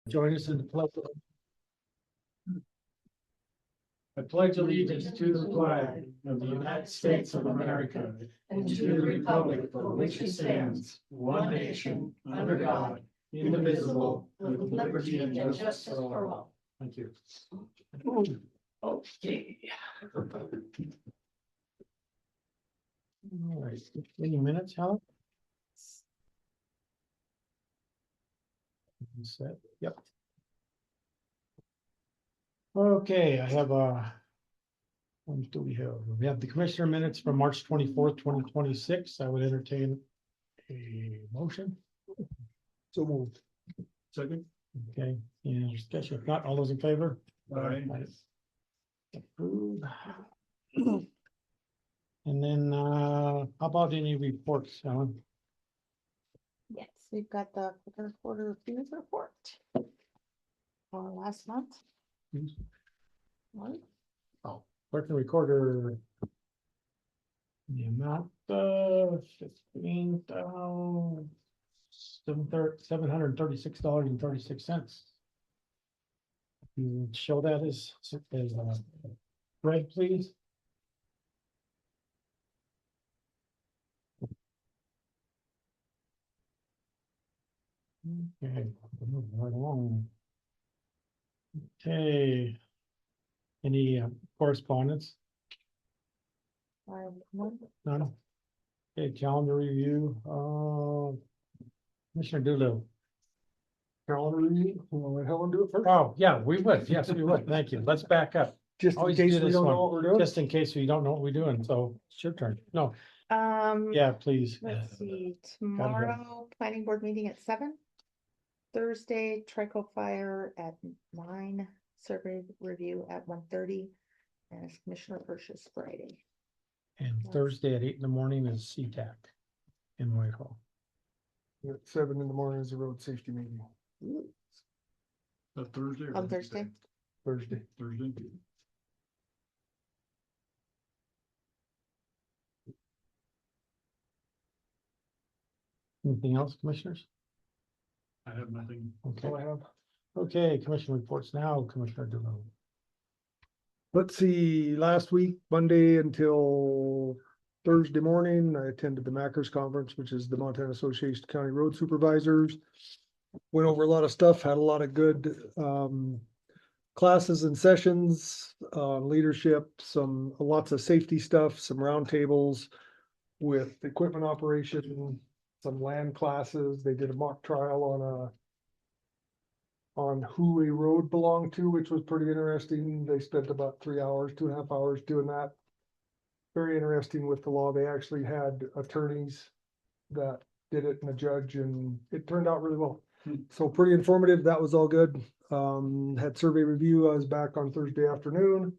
Join us in the pledge. I pledge allegiance to the flag of the United States of America and to the republic for which it stands, one nation, under God, indivisible, with liberty and justice for all. Thank you. Okay. All right, any minutes, Helen? Set, yep. Okay, I have what do we have? We have the commissioner minutes from March 24th, 2026. I would entertain a motion. So moved. Second. Okay, any discussion? If not, all those in favor? Aye. Approved. And then how about any reports, Alan? Yes, we've got the third quarter fees report for last month. Right. Oh, clerk and recorder. The amount of $736.36. You show that as Greg, please. Okay, moving right along. Okay. Any correspondence? None. Okay, calendar review. Commissioner Doolittle. Calendar review. We'll let Helen do it first. Oh, yeah, we would. Yes, we would. Thank you. Let's back up. Just in case we don't know what we're doing. Just in case we don't know what we're doing. So it's your turn. No. Yeah, please. Let's see, tomorrow, planning board meeting at 7. Thursday, Trico Fire at 9, survey review at 1:30, and Commissioner Purchase Friday. And Thursday at 8 in the morning is CTAC in Whitehall. At 7 in the morning is a road safety meeting. Thursday. On Thursday? Thursday. Anything else, commissioners? I have nothing. Okay. All I have. Okay, commission reports now, Commissioner Doolittle. Let's see, last week, Monday until Thursday morning, I attended the Mackers Conference, which is the Montana Association of County Road Supervisors. Went over a lot of stuff, had a lot of good classes and sessions on leadership, lots of safety stuff, some roundtables with equipment operation, some land classes. They did a mock trial on who a road belonged to, which was pretty interesting. They spent about 3 hours, 2.5 hours doing that. Very interesting with the law. They actually had attorneys that did it and a judge, and it turned out really well. So pretty informative. That was all good. Had survey review. I was back on Thursday afternoon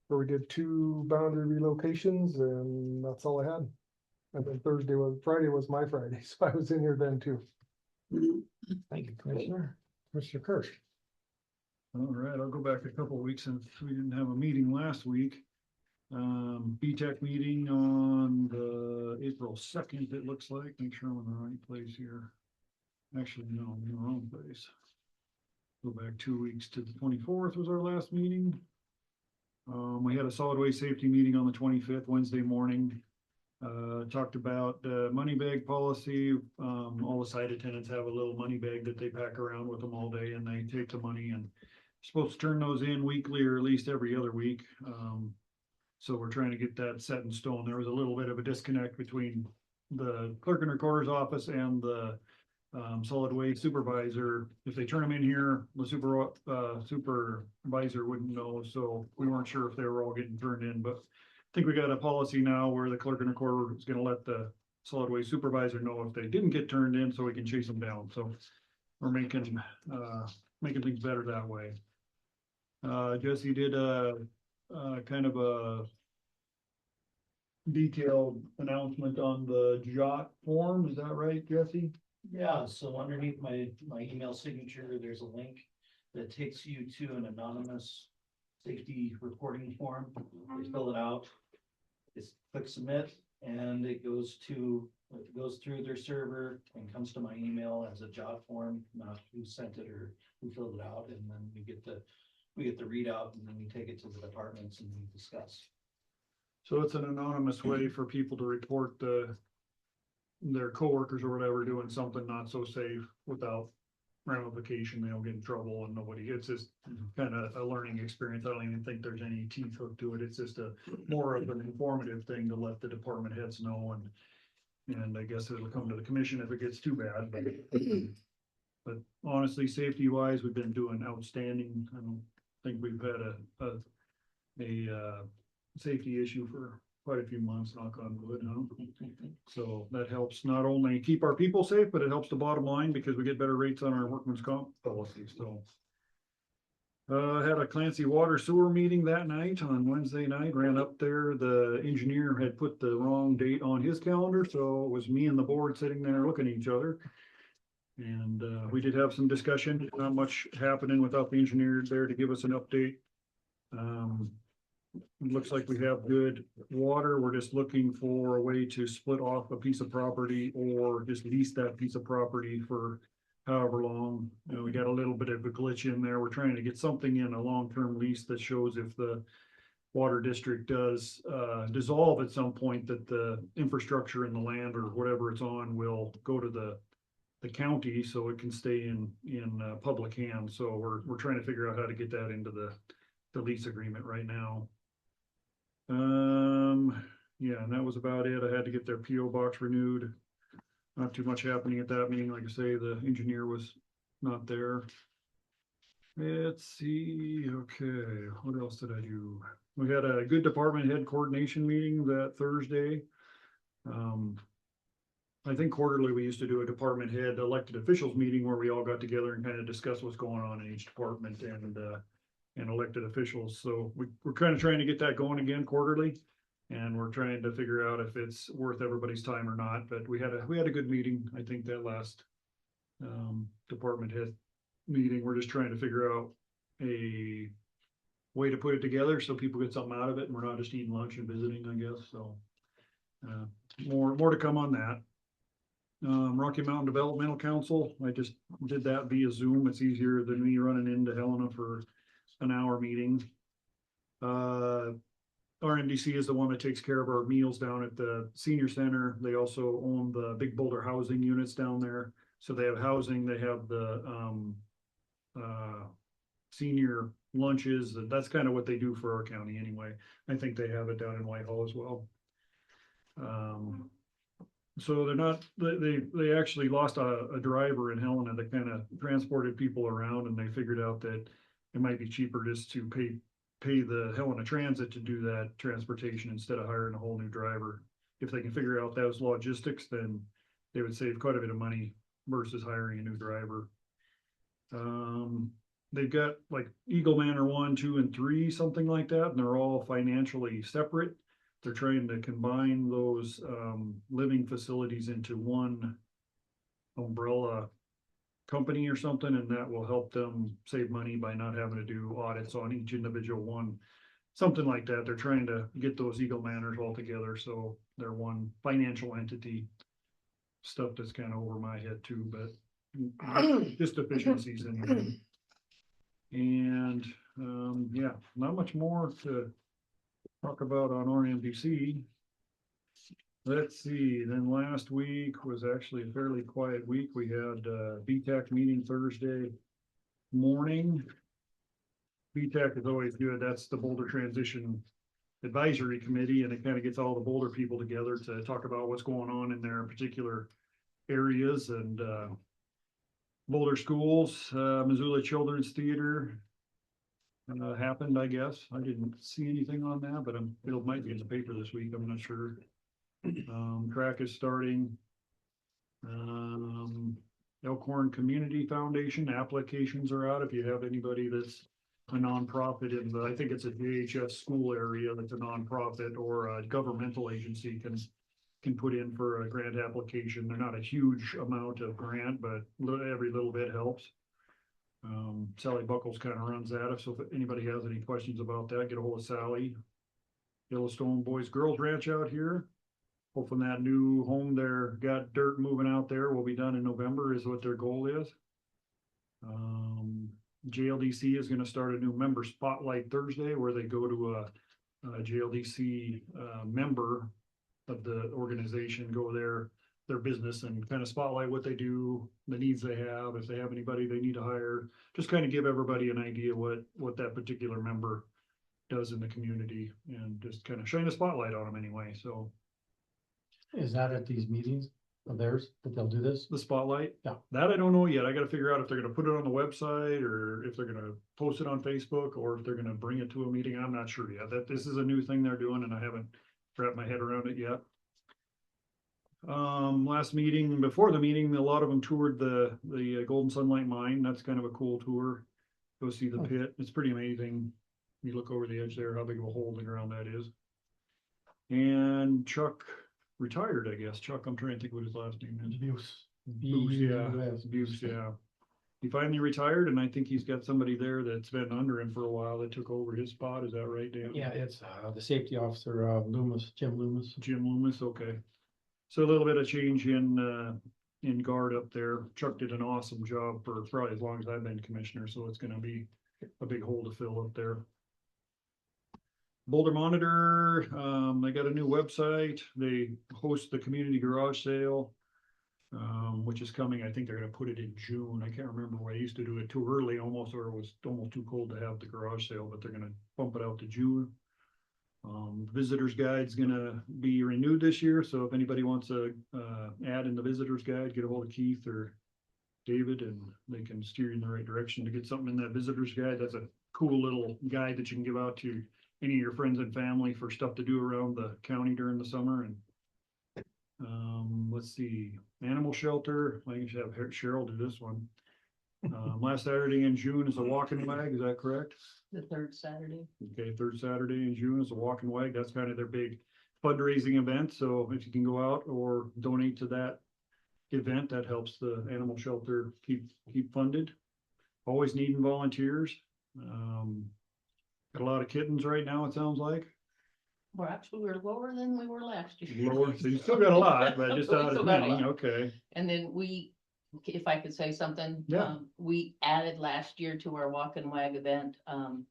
where we did 2 boundary relocations, and that's all I had. And then Friday was my Friday, so I was in here then too. Thank you, Commissioner. Mr. Kirsch. All right, I'll go back a couple of weeks since we didn't have a meeting last week. BTEC meeting on the April 2nd, it looks like. Make sure I'm in the right place here. Actually, no, I'm in the wrong place. Go back 2 weeks to the 24th was our last meeting. We had a solid waste safety meeting on the 25th, Wednesday morning. Talked about money bag policy. All the site attendants have a little money bag that they pack around with them all day, and they take the money and supposed to turn those in weekly or at least every other week. So we're trying to get that set in stone. There was a little bit of a disconnect between the clerk and recorder's office and the solid waste supervisor. If they turn them in here, the supervisor wouldn't know. So we weren't sure if they were all getting turned in, but I think we got a policy now where the clerk and recorder is going to let the solid waste supervisor know if they didn't get turned in, so we can chase them down. So we're making things better that way. Jesse did a kind of a detailed announcement on the JOT form. Is that right, Jesse? Yeah, so underneath my email signature, there's a link that takes you to an anonymous safety reporting form. You fill it out, just click submit, and it goes through their server and comes to my email as a job form, not who sent it or we filled it out, and then we get the readout, and then we take it to the departments and we discuss. So it's an anonymous way for people to report their coworkers or whatever doing something not so safe without ramification. They don't get in trouble and it's just kind of a learning experience. I don't even think there's any teeth hooked to it. It's just more of an informative thing to let the department heads know, and I guess it'll come to the commission if it gets too bad, but honestly, safety wise, we've been doing outstanding. I don't think we've had a safety issue for quite a few months, knock on wood, huh? So that helps not only keep our people safe, but it helps the bottom line because we get better rates on our workman's comp policy, so. Had a Clancy Water Sewer meeting that night on Wednesday night, ran up there. The engineer had put the wrong date on his calendar, so it was me and the board sitting there looking at each other. And we did have some discussion, not much happening without the engineer there to give us an update. It looks like we have good water. We're just looking for a way to split off a piece of property or just lease that piece of property for however long. You know, we got a little bit of a glitch in there. We're trying to get something in a long-term lease that shows if the water district does dissolve at some point, that the infrastructure in the land or whatever it's on will go to the county so it can stay in public hands. So we're trying to figure out how to get that into the lease agreement right now. Yeah, and that was about it. I had to get their PO box renewed. Not too much happening at that meeting. Like I say, the engineer was not there. Let's see. Okay, what else did I do? We had a good department head coordination meeting that Thursday. I think quarterly we used to do a department head elected officials meeting where we all got together and kind of discuss what's going on in each department and elected officials. So we're kind of trying to get that going again quarterly. And we're trying to figure out if it's worth everybody's time or not, but we had a good meeting. I think that last department head meeting, we're just trying to figure out a way to put it together so people get something out of it and we're not just eating lunch and visiting, I guess. So more to come on that. Rocky Mountain Developmental Council, I just did that via Zoom. It's easier than me running into Helena for an hour meeting. RMDC is the one that takes care of our meals down at the senior center. They also own the Big Boulder housing units down there. So they have housing, they have the senior lunches. That's kind of what they do for our county anyway. I think they have it down in Whitehall as well. So they're not, they actually lost a driver in Helena that kind of transported people around, and they figured out that it might be cheaper just to pay the Helena Transit to do that transportation instead of hiring a whole new driver. If they can figure out those logistics, then they would save quite a bit of money versus hiring a new driver. They've got like Eagle Manor 1, 2, and 3, something like that, and they're all financially separate. They're trying to combine those living facilities into one umbrella company or something, and that will help them save money by not having to do audits on each individual one. Something like that. They're trying to get those Eagle Manors all together so they're one financial entity. Stuff that's kind of over my head too, but just efficiencies in there. And yeah, not much more to talk about on RMDC. Let's see, then last week was actually a fairly quiet week. We had a BTAC meeting Thursday morning. BTAC is always good. That's the Boulder Transition Advisory Committee, and it kind of gets all the Boulder people together to talk about what's going on in their particular areas. And Boulder Schools, Missoula Children's Theater happened, I guess. I didn't see anything on that, but it might be in the paper this week. I'm not sure. Track is starting. Elkhorn Community Foundation applications are out. If you have anybody that's a nonprofit in the, I think it's a JHS school area that's a nonprofit or a governmental agency can put in for a grant application. They're not a huge amount of grant, but every little bit helps. Sally Buckles kind of runs that. So if anybody has any questions about that, get a hold of Sally. Yellowstone Boys Girls Ranch out here. Hoping that new home there got dirt moving out there will be done in November is what their goal is. JLDC is gonna start a new member spotlight Thursday where they go to a JLDC member of the organization, go there, their business and kind of spotlight what they do, the needs they have, if they have anybody they need to hire, just kind of give everybody an idea what that particular member does in the community and just kind of shine a spotlight on them anyway, so. Is that at these meetings of theirs that they'll do this? The spotlight? Yeah. That I don't know yet. I gotta figure out if they're gonna put it on the website or if they're gonna post it on Facebook or if they're gonna bring it to a meeting. I'm not sure yet. This is a new thing they're doing and I haven't wrapped my head around it yet. Last meeting, before the meeting, a lot of them toured the Golden Sunlight Mine. That's kind of a cool tour. Go see the pit. It's pretty amazing. You look over the edge there, how big of a hole in the ground that is. And Chuck retired, I guess. Chuck, I'm trying to think what his last name is. Buse. Buse, yeah, Buse, yeah. He finally retired and I think he's got somebody there that's been under him for a while that took over his spot. Is that right, Dan? Yeah, it's the safety officer, Loomis, Jim Loomis. Jim Loomis, okay. So a little bit of change in guard up there. Chuck did an awesome job for probably as long as I've been commissioner, so it's gonna be a big hole to fill up there. Boulder Monitor, they got a new website. They host the community garage sale, which is coming. I think they're gonna put it in June. I can't remember why I used to do it too early almost, or it was almost too cold to have the garage sale, but they're gonna bump it out to June. Visitor's guide's gonna be renewed this year, so if anybody wants to add in the visitor's guide, get a hold of Keith or David and they can steer you in the right direction to get something in that visitor's guide. That's a cool little guide that you can give out to any of your friends and family for stuff to do around the county during the summer. And let's see, animal shelter, I should have Cheryl do this one. Last Saturday in June is a walking wag, is that correct? The third Saturday. Okay, third Saturday in June is a walk and wag. That's kind of their big fundraising event. So if you can go out or donate to that event, that helps the animal shelter keep funded. Always needing volunteers. Got a lot of kittens right now, it sounds like. Well, actually, we're lower than we were last year. Lower, so you still got a lot, but just We not as still got a many, lot. okay. And then if I could say something. Yeah. We added last year to our walk and wag event,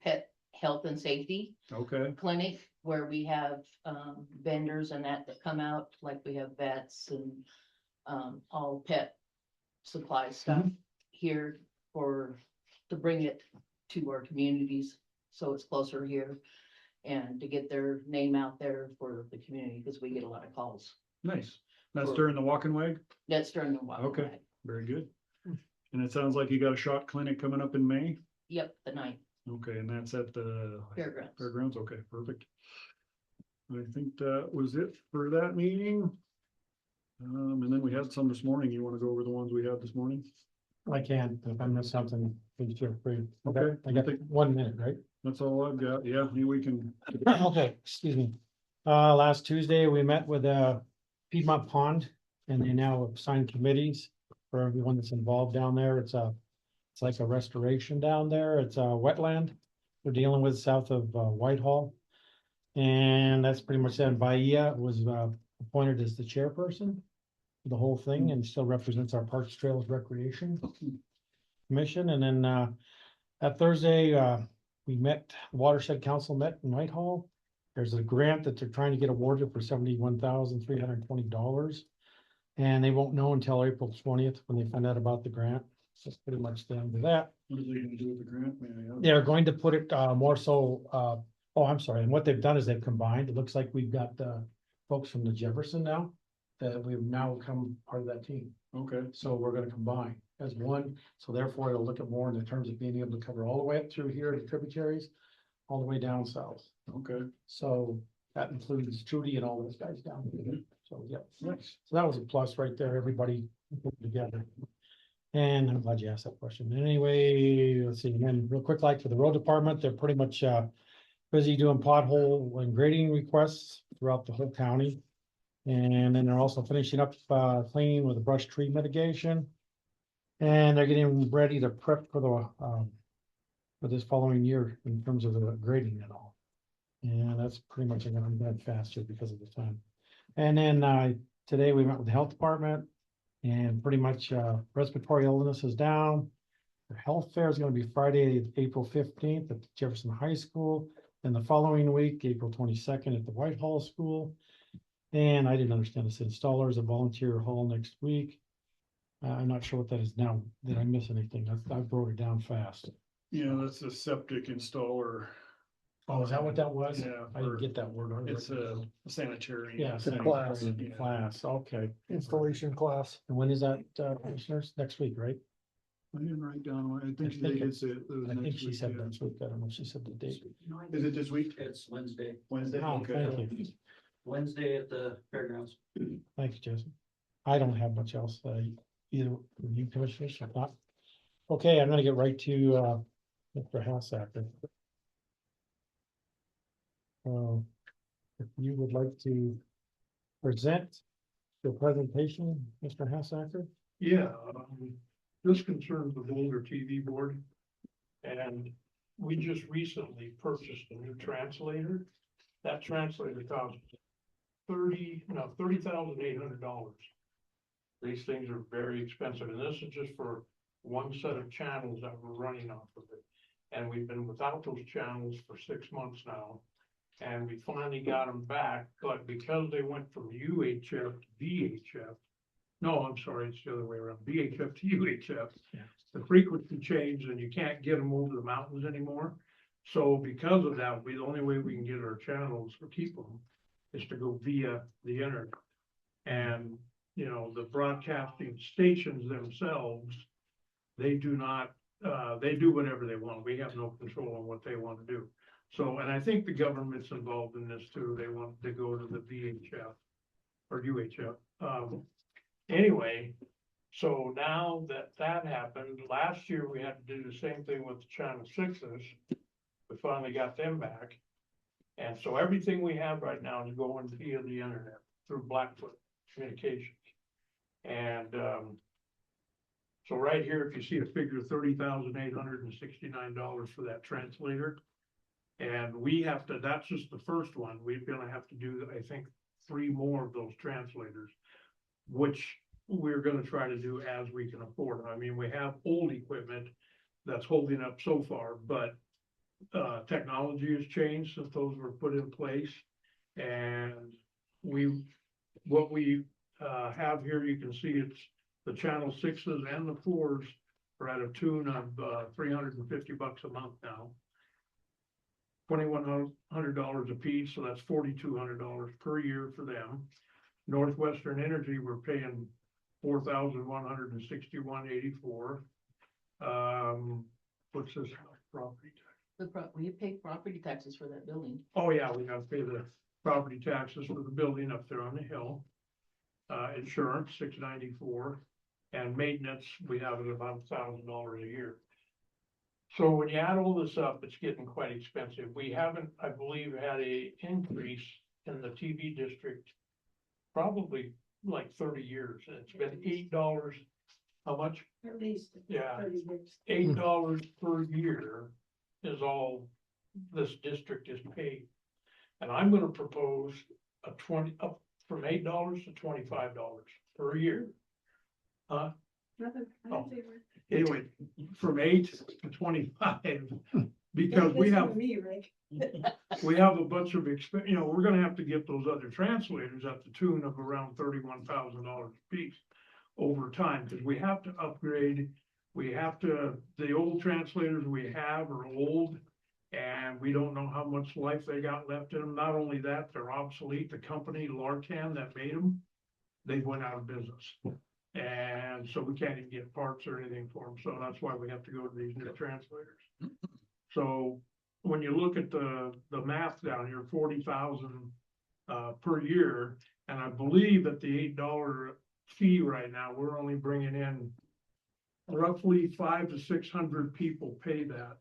pet health and safety Okay, clinic, where we have, vendors and that come out, like we have vets and, all pet supply stuff here to bring it to our communities, so it's closer here. And to get their name out there for the community, because we get a lot of calls. nice. That's during the walk and wag? That's during the walk and Okay. wag. Very good. And it sounds like you got a shot clinic coming up in May? Yep, the 9th, Okay, and that's at the fairgrounds. fairgrounds, okay, perfect. I think that was it for that meeting. And then we had some this morning. You wanna go over the ones we had this morning? I can, if I miss something, please feel free. Okay. I got 1 minute, right? That's all I've got. Yeah, we can. Okay, excuse me. Last Tuesday, we met with Piedmont Pond and they now assigned committees for everyone that's involved down there. It's like a restoration down there. It's a wetland we're dealing with south of Whitehall. And that's pretty much that. Bahia was appointed as the chairperson for the whole thing and still represents our Parks, Trails, Recreation Commission. And then that Thursday, we met, the Watershed Council met in Whitehall. There's a grant that they're trying to get awarded for $71,320. And they won't know until April 20th when they find out about the grant. So that's pretty much the end of that. What are they gonna do with the grant? May I ask? They're going to put it more so, I'm sorry, and what they've done is they've combined, it looks like we've got folks from the Jefferson now. That we've now become part of that team, Okay, so we're gonna combine as one, so therefore it'll look at more in the terms of being able to cover all the way up through here, the tributaries. All the way down south, okay. so that includes Trudy and all those guys down there, so, yeah. Nice. So that was a plus right there, everybody put together. And I'm glad you asked that question. Anyway, let's see, and then real quick, like for the road department, they're pretty much busy doing pothole and grading requests throughout the whole county. And then they're also finishing up cleaning with the brush tree mitigation. And they're getting ready to prep for the for this following year in terms of the grading and all. And that's pretty much gonna be done faster because of the time. And then today we met with the health department and pretty much respiratory illness is down. The health fair is gonna be Friday, April 15th at Jefferson High School. And the following week, April 22nd at the Whitehall School. And I didn't understand this, installers at Volunteer Hall next week. I'm not sure what that is now. Did I miss anything? I wrote it down fast. Yeah, that's a septic installer. Oh, is that what that was? Yeah, I didn't get that word. I It's wrote it a down. sanitary. Yeah. a class. sanitary Class, okay. Installation class. And when is that, commissioners? Next week, right? I didn't write down, I think think they it- did say it was I think next she week, said yeah. next week. I don't know if she said the date. Is it this week? It's Wednesday, Wednesday? Oh, Okay. thank you. Wednesday at the fairgrounds. Thank you, Jason. I don't have much else, either from you commissioners or not. Okay, I'm gonna get right to, Mr. Hassacker. If you would like to present the presentation, Mr. Hassacker? Yeah, this concerns the Boulder TV board. And we just recently purchased a new translator. That translator cost $30,800. These things are very expensive, and this is just for one set of channels that we're running off of it. And we've been without those channels for 6 months now. And we finally got them back, but because they went from UHF to VHF. No, I'm sorry, it's the other way around, VHF to UHF. Yeah. The frequency changed and you can't get them over the mountains anymore. So because of that, the only way we can get our channels or keep them is to go via the internet. And, you know, the broadcasting stations themselves, they do not, they do whatever they want. We have no control on what they want to do. So, and I think the government's involved in this too. They want to go to the VHF or UHF. Anyway, so now that that happened, last year we had to do the same thing with the Channel 6s. We finally got them back. And so everything we have right now is going via the internet through Blackfoot Communications. And, so right here, if you see a figure, $30,869 for that translator. And we have to, that's just the first one. We're gonna have to do, I think, 3 more of those translators, which we're gonna try to do as we can afford. I mean, we have old equipment that's holding up so far, but technology has changed since those were put in place. And what we have here, you can see it's the Channel 6s and the 4s are at a tune of $350 a month now. $2,100 a piece, so that's $4,200 per year for them. Northwestern Energy, we're paying $4,161.84. What's this property tax? We pay property taxes for that building. Oh, yeah, we gotta pay the property taxes for the building up there on the hill. Insurance, $694, and maintenance, we have it about $1,000 a year. So when you add all this up, it's getting quite expensive. We haven't, I believe, had a increase in the TV district probably like 30 years. It's been $8. How much? At least. Yeah, 30 years. $8 per year is all this district is paid. And I'm gonna propose up from $8 to $25 per year. Nothing. I Oh. didn't say one. Anyway, from 8 to 25, because we Listen have, to me, Rick. we have a bunch of you know, we're gonna have to get those other translators at the tune of around $31,000 a piece over time, because we have to upgrade. The old translators we have are old, and we don't know how much life they got left in them. Not only that, they're obsolete. The company, Larcan, that made them, they went out of business. And so we can't even get parts or anything for them, so that's why we have to go to these new translators. So when you look at the math down here, 40,000 per year, and I believe at the $8 fee right now, we're only bringing in roughly 500 to 600 people pay that,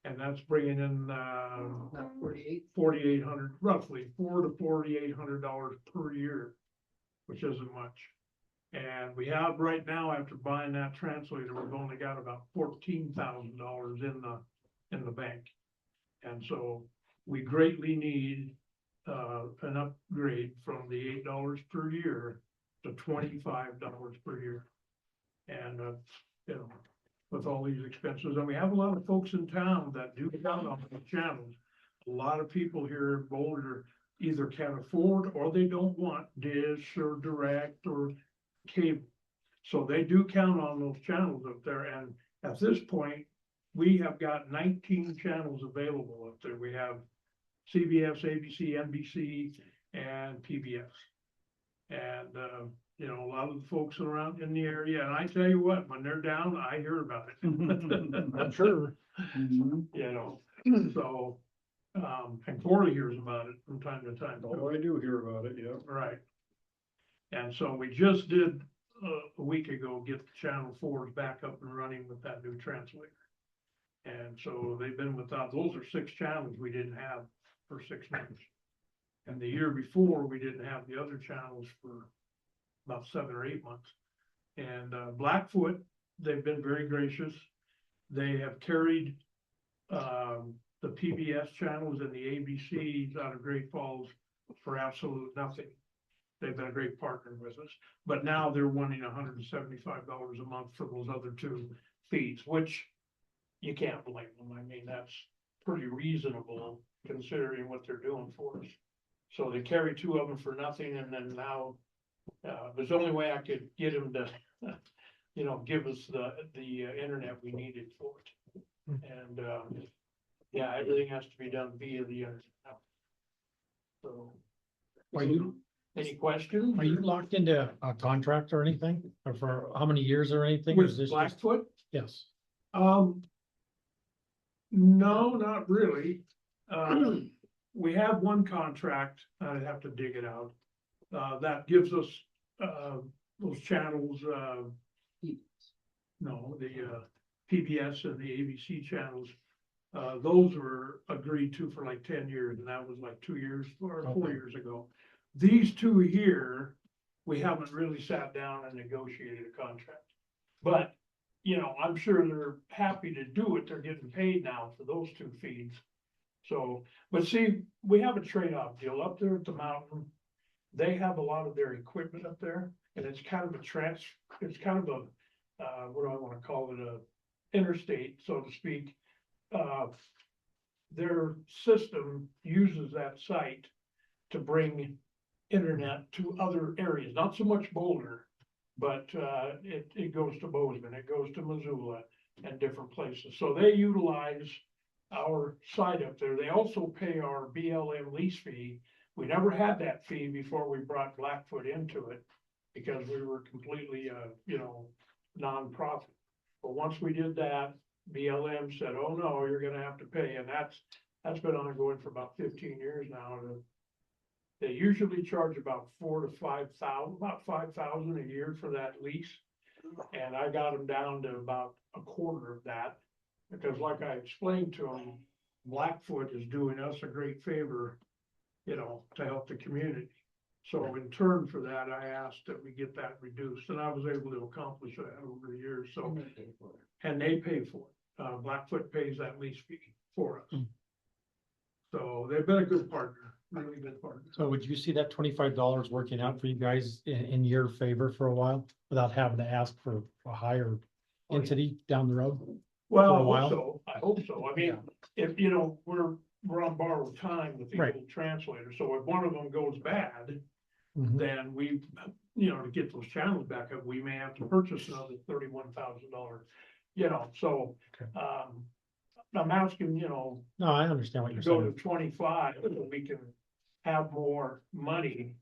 and that's bringing in About 48. 4,800, roughly $400 to $4,800 per year, which isn't much. And we have right now, after buying that translator, we've only got about $14,000 in the bank. And so we greatly need an upgrade from the $8 per year to $25 per year. And you know, with all these expenses, and we have a lot of folks in town that do count on the channels. A lot of people here in Boulder either can't afford or they don't want dish or direct or cable. So they do count on those channels up there, and at this point, we have got 19 channels available up there. We have CBS, ABC, NBC, and PBS. And, you know, a lot of the folks around in the area, and I tell you what, when they're down, I hear about it. I'm sure. Mhm. You know, so, and Corley hears about it from time to time. Oh, I do hear about it, yeah. Right. And so we just did, a week ago, get the Channel 4s back up and running with that new translator. And so they've been without, those are 6 channels we didn't have for 6 months. And the year before, we didn't have the other channels for about 7 or 8 months. And Blackfoot, they've been very gracious. They have carried the PBS channels and the ABCs out of Great Falls for absolute nothing. They've been a great partner with us, but now they're wanting $175 a month for those other 2 feeds, which you can't blame them. I mean, that's pretty reasonable considering what they're doing for us. So they carry 2 of them for nothing, and then now, there's the only way I could get them to, you know, give us the internet we needed for it. And, yeah, everything has to be done via the internet now. So, Are you, any questions? are you locked into a contract or anything? Or for how many years or anything? Or is With this just- Blackfoot? Yes. No, not really. We have one contract, I'd have to dig it out, that gives us, those channels, no, the, PBS and the ABC channels. Those were agreed to for like 10 years, and that was like 2 years or 4 Okay. years ago. These 2 here, we haven't really sat down and negotiated a contract. But, you know, I'm sure they're happy to do it. They're getting paid now for those 2 feeds. So, but see, we have a trade-off deal up there at the mountain. They have a lot of their equipment up there, and it's kind of it's kind of a, what do I wanna call it, a interstate, so to speak. Their system uses that site to bring internet to other areas, not so much Boulder, but, it goes to Bozeman, it goes to Missoula and different places. So they utilize our site up there. They also pay our BLM lease fee. We never had that fee before we brought Blackfoot into it because we were completely, you know, nonprofit. But once we did that, BLM said, oh no, you're gonna have to pay, and that's been ongoing for about 15 years now. They usually charge about $4,000 to $5,000, about $5,000 a year for that lease. And I got them down to about a quarter of that, because like I explained to them, Blackfoot is doing us a great favor, you know, to help the community. So in turn for that, I asked that we get that reduced, and I was able to accomplish that over the years, so. And they pay for it. Blackfoot pays that lease fee for us. So they've been a good partner, really good partner. So would you see that $25 working out for you guys in your favor for a while without having to ask for a higher entity down the road? Well, For a I while? hope so, I hope so. I mean, if, you know, we're on borrowed time with the Right. old translator, so if one of them goes bad, Mhm. then we, you know, to get those channels back up, we may have to purchase another $31,000, you know, so, Okay. I'm asking, you know, No, I understand what to you're go to saying. 25, so we can have more monies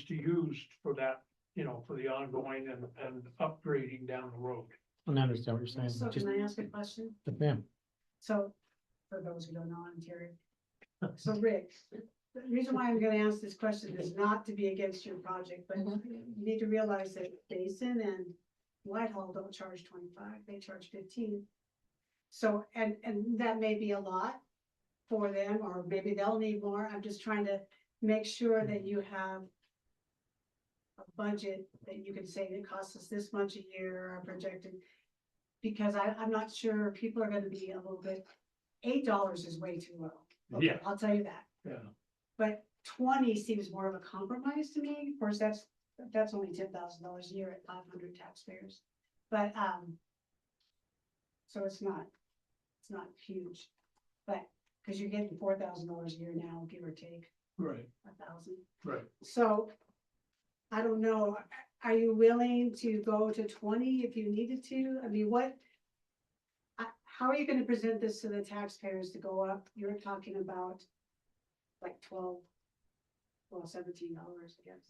to use for that, you know, for the ongoing and upgrading down the road. I understand what you're saying. So Just, can I ask a question? ma'am, So, for those who don't know, I'm Terry. So Rick, the reason why I'm gonna ask this question is not to be against your project, but you need to realize that Basin and Whitehall don't charge 25, they charge 15. So, and that may be a lot for them, or maybe they'll need more. I'm just trying to make sure that you have a budget that you can say it costs us this much a year, our projected. Because I'm not sure people are gonna be a little bit, $8 is way too low. Okay, Yeah. I'll tell you that. Yeah. But 20 seems more of a compromise to me. Of course, that's only $10,000 a year at 500 taxpayers. But, so it's not huge. But, cause you're getting $4,000 a year now, give or take Right, 1,000. right. So, I don't know, are you willing to go to 20 if you needed to? I mean, how are you gonna present this to the taxpayers to go up? You're talking about like $17, I guess,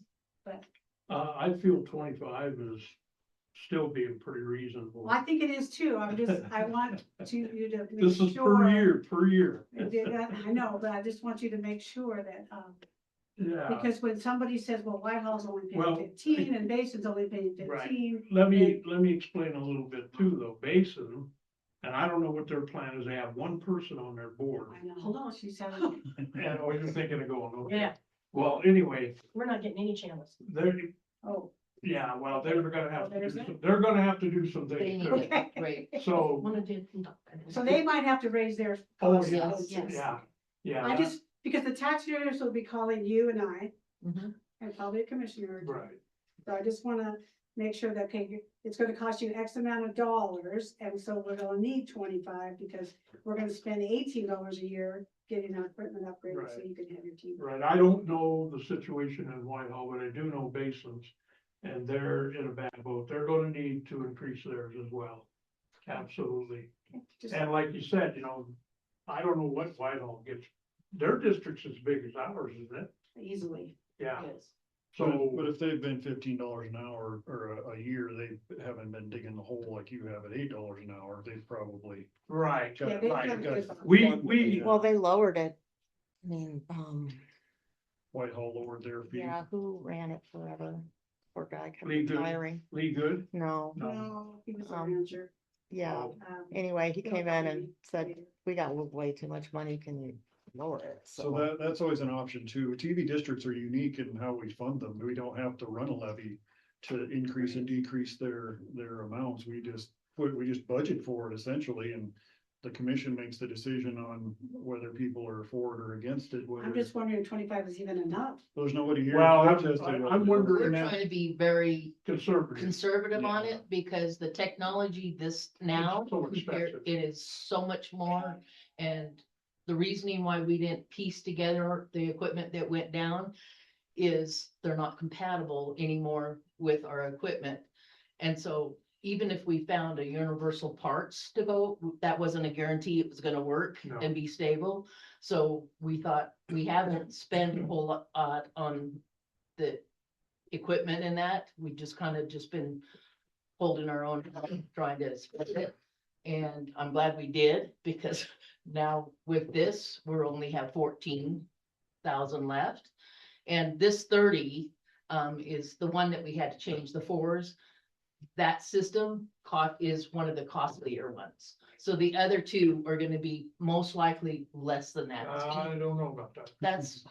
but I feel 25 is still being pretty reasonable. well, I think it is too. I want you to make This is sure. per year. I know, but I just want you to make sure that, Yeah, because when somebody says, well, Whitehall's only Well, paying 15 and Basin's only paying Right. 15. let me explain a little bit too, though. Basin, and I don't know what their plan is. They have one person on their board. I know. Hold on. She's having, And oh, you're thinking of going, okay. Yeah. Well, anyway, We're not getting any channels. they're, oh, yeah, well, they're gonna have to There's do that. some, they're gonna have to do some They things. need too. it, Okay. right. So, so they might have to raise their oh, costs. yeah, Yes. yeah, yeah. I just, because the taxpayers will be calling you and I, Mhm. and probably a commissioner. Right, So I just wanna make sure that, okay, it's gonna cost you X amount of dollars, and so we're gonna need 25, because we're gonna spend $18 a year getting our equipment upgraded, so Right. you can have your team. right. I don't know the situation in Whitehall, but I do know Basins. And they're in a bad boat. They're gonna need to increase theirs as well. Absolutely. Okay, just- And like you said, I don't know what Whitehall gets. Their district's as big as ours, isn't it? Easily. Yeah, Yes. so. But if they've been $15 an hour or a year, they haven't been digging the hole like you have at $8 an hour, they've probably. Right, Yeah, they've right. done good. We, Well, they lowered it. I mean, Whitehall lowered their fee. yeah, who ran it forever? Poor guy kept Lee Good. retiring. Lee Good? No, No, he was a Um, rancher. yeah. Oh, Anyway, he Bill came in and Cody. said, we got way too much money. Can you lower it? So that's always an option too. TV districts are unique in how we fund them. We don't have to run a levy to increase and decrease their amounts. We just budget for it essentially, and the commission makes the decision on whether people are for it or against it, I'm whether just wondering if 25 is even enough. there's nobody here. Well, to I'm- protest it. I'm wondering- We're that- trying to be very conservative. conservative on Yeah. it because the technology this now, so compared- expensive. it is so much more. And the reasoning why we didn't piece together the equipment that went down is they're not compatible anymore with our equipment. And so even if we found a universal parts to go, that wasn't a guarantee it was gonna work No. and be stable. So we thought, we haven't spent a whole lot on the equipment and that. We just kind of just been holding our own, trying to split it. And I'm glad we did, because now with this, we're only have 14,000 left. And this 30 is the one that we had to change the fours. That system is one of the costlier ones. So the other two are gonna be most likely less than that. I don't know about that. That's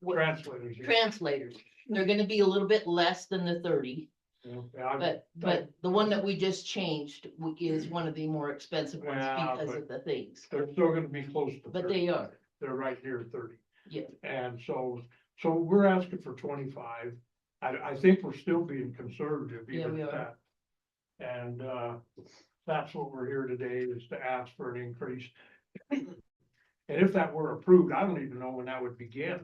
what Translators. yeah. translators, they're gonna be a little bit less than the 30. Yeah, I- But the one that we just changed is one of the more expensive ones Yeah, because but- of the things, They're still gonna be close to but 30. they are, They're right near 30. yeah. And so we're asking for 25. I think we're still being conservative Yeah, even we at are. that. And, that's what we're here today, is to ask for an increase. And if that were approved, I don't even know when that would begin.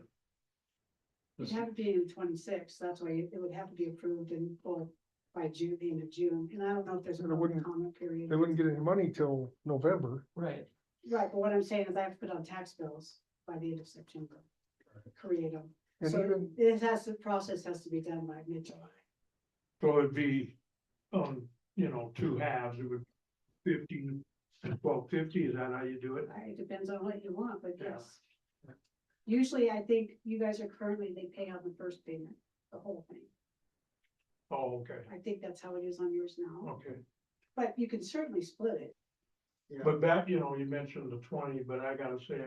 It'd have to be in 26, that's why it would have to be approved in, well, by June, the end of June, and I don't know if there's a And it wouldn't- comment period. They wouldn't get any money till November. Right. Right, but what I'm saying is I have to put on tax bills by the end of September, create them. And So even, the process has to be done by mid-July. So it'd be, two halves, it would 50 and 1250, is that how you do it? It depends on what you want, but Yeah. yes. Usually, I think you guys are currently, they pay out the first payment, the whole thing. Oh, okay, I think that's how it is on yours now, okay. but you can certainly split it. But back, you mentioned the 20, but I gotta say,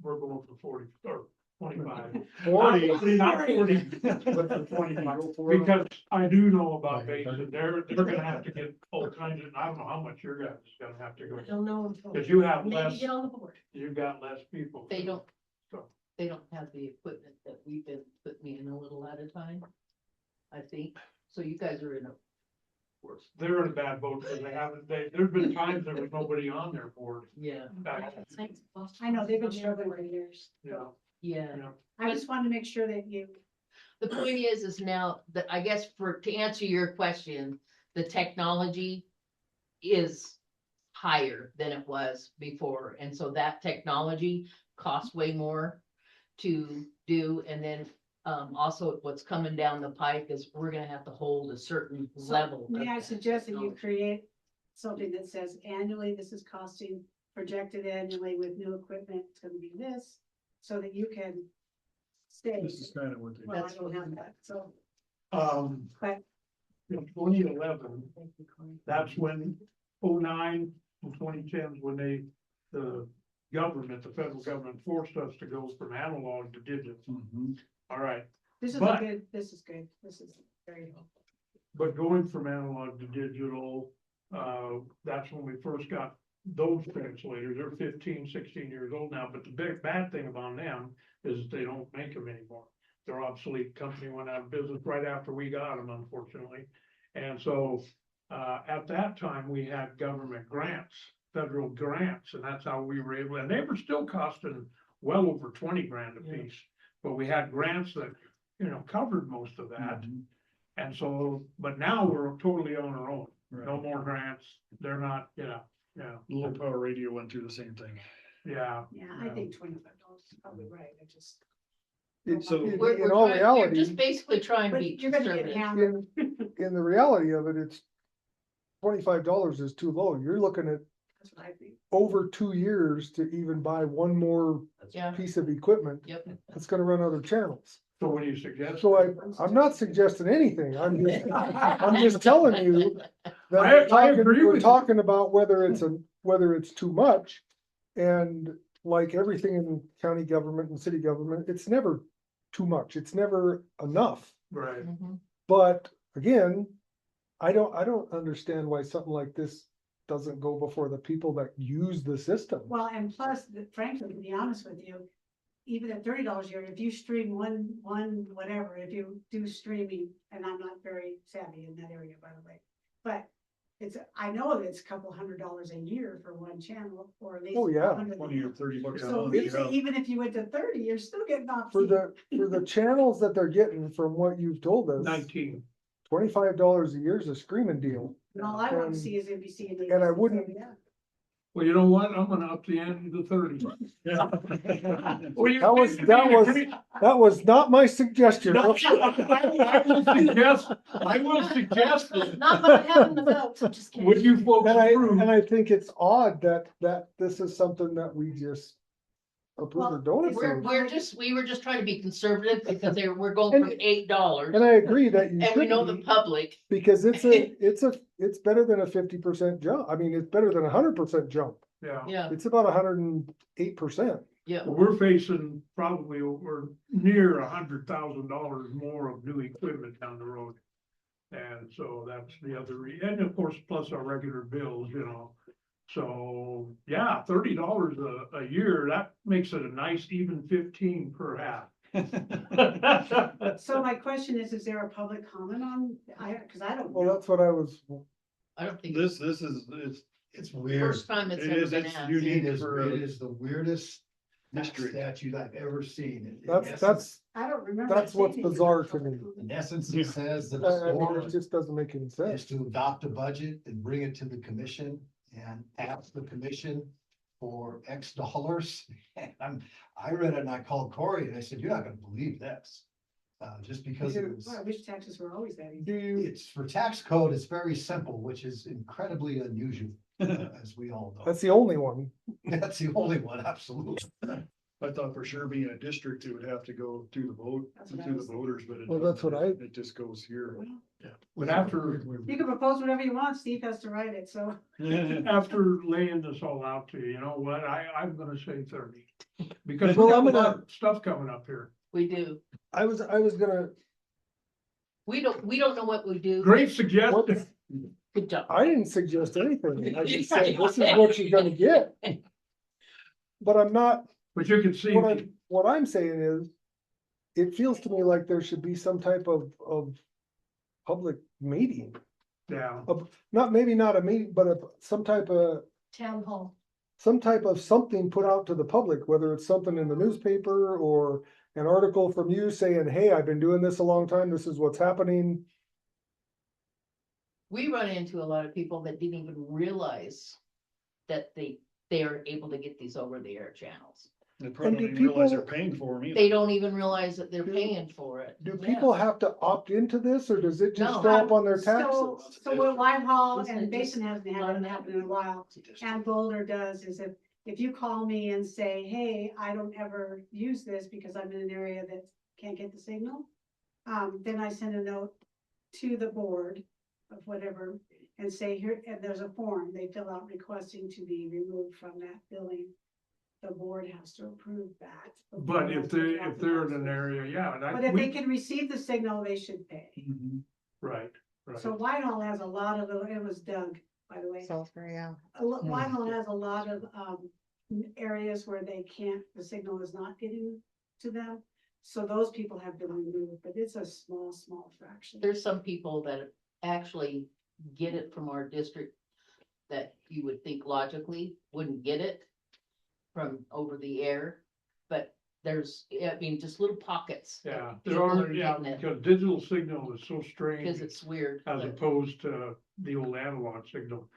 we're going for 40 or 25. 40. Not 40, but the 25, because I do know about Basin, they're gonna have to get all kinds of, I don't know how much your guys is gonna have to go. I don't know. Cause you have Maybe less, get on the board. you got less people. They don't, So- they don't have the equipment that we've been putting in a little at a time, I think. So you guys are in a they're in a bad boat because there's been times there was nobody on their board. Yeah. I know, they've been struggling for years. Yeah, Yeah. yeah. I just wanted to make sure that you, The point is now that I guess to answer your question, the technology is higher than it was before. And so that technology costs way more to do. And then also what's coming down the pike is we're gonna have to hold a certain so level. may of I that suggest that you technology. create something that says annually, this is costing, projected annually with new equipment, it's gonna be this, so that you can stay. This is kind of what they. Well, I don't have that, so, But in 2011, that's when 2009 and 2010 when the government, the federal government forced us to go from analog to digital. Mhm. All right, this is But- good, this is good, this is very helpful. but going from analog to digital, that's when we first got those translators. They're 15, 16 years old now, but the big bad thing about them is they don't make them anymore. They're obsolete. Company went out of business right after we got them, unfortunately. And so, at that time, we had government grants, federal grants, and that's how we were able, and they were still costing well over 20 grand a piece. But we had grants that, covered most of that. Mhm. And so, but now we're totally on our own. No Right. more grants. They're not, yeah. Low power radio went through the same thing. Yeah. Yeah, I think $25 is probably right, I just. So- We're all trying- reality- We're just basically trying to But be you're gonna get conservative. hammered, In the reality of it, it's $25 is too low. You're looking at that's what I think. over 2 years to even buy one more Yeah, piece of equipment yep. that's gonna run other channels. So what do you suggest? So I'm not suggesting anything. I'm just telling you that I agree we're with you. talking about whether it's too much. And like everything in county government and city government, it's never too much. It's never enough. Right. Mhm. But again, I don't understand why something like this doesn't go before the people that use the system. Well, and plus, frankly, to be honest with you, even at $30 a year, if you stream one, whatever, if you do streaming, and I'm not very savvy in that area, by the way. But I know that it's a couple $100 a year for one channel, or at least. Oh, yeah. 100. 20 or 30 bucks a So month. even, even if you went to 30, you're still getting off. For the channels that they're getting from what you've told us, 19. $25 a year is a screaming deal. And all I want And- to see is NBC and. and I ABC, so wouldn't- yeah. Well, you know what? I'm gonna up the ante to 30. Well, you That was- seem to that be was- agree- That was not my suggestion. No, I will suggest that. Not what I have in the notes, I'm just kidding. Would you folks And approve? I think it's odd that this is something that we just approve or Well, don't it's- approve. We were just trying to be conservative because we're going from $8. And I agree that you And we know should the be, public, because it's better than a 50% jump. I mean, it's better than 100% jump. Yeah. yeah, It's about 108%. yeah. We're facing probably over near $100,000 more of new equipment down the road. And so that's the other, and of course, plus our regular bills, So, yeah, $30 a year, that makes it a nice even 15 per half. So my question is there a public comment on, cause I don't Well, know. that's what I was, I don't think This is, It's weird. first time it's It ever is, been it's asked. unique. It for it a is the weirdest district. statute I've ever seen. In that's, essence- I don't remember. that's seeing what's anything bizarre about to me. public comment. In essence, Yeah. it says that I the mean, board it just doesn't make any is sense. to adopt a budget and bring it to the commission and ask the commission for X dollars. And I read it and I called Corey and I said, you're not gonna believe this. Just because it was, Well, I wish taxes were always that easy. Do you, it's for tax code, it's very simple, which is incredibly unusual, as we all know. that's the only one. That's the only one, absolutely. I thought for sure being a district, it would have to go through the vote, That's what I through the was thinking. voters, but it Well, that's what doesn't. It just goes here. But after, You can propose whatever you want, Steve has to write it, so. after laying this all out to you, you know what, I'm gonna say 30. Because Well, we have I'm a gonna- lot of stuff coming up here. We do. I was gonna, We don't know what we do. Great suggestion. Good job. I didn't suggest anything. I just said, this is what you're gonna get. But I'm not, But you can see, what I'm saying is, it feels to me like there should be some type of public meeting Yeah, not, maybe not a meeting, but some type of, Town hall. some type of something put out to the public, whether it's something in the newspaper or an article from you saying, hey, I've been doing this a long time, this is what's happening. We run into a lot of people that didn't even realize that they are able to get these over the air channels. They probably do don't even realize they're people- paying for them either. They don't even realize that they're Do- paying for it. Do Yeah. people have to opt into this, or does it just No. show up on their So, taxes? so what Whitehall Isn't and it just Basin hasn't had not it enough? happen in a while, and Boulder does, is if you call me and say, hey, I don't ever use this because I'm in an area that can't get the signal. Then I send a note to the board of whatever and say, here, and there's a form, they fill out requesting to be removed from that billing. The board has to approve that. but if they're in an area, yeah, and But if they can receive the signal, they should pay. Mhm. right, right. So Whitehall has a lot of, it was Doug, by the way. Salisbury, yeah. Whitehall has a lot of, areas where they can't, the signal is not getting to them. So those people have been removed, but it's a small fraction. There's some people that actually get it from our district that you would think logically wouldn't get it from over the air, but there's, I mean, just little pockets. of Yeah, there people are, yeah, getting it, because digital signal is so strange. Cause it's weird. As but- opposed to the old analog signal.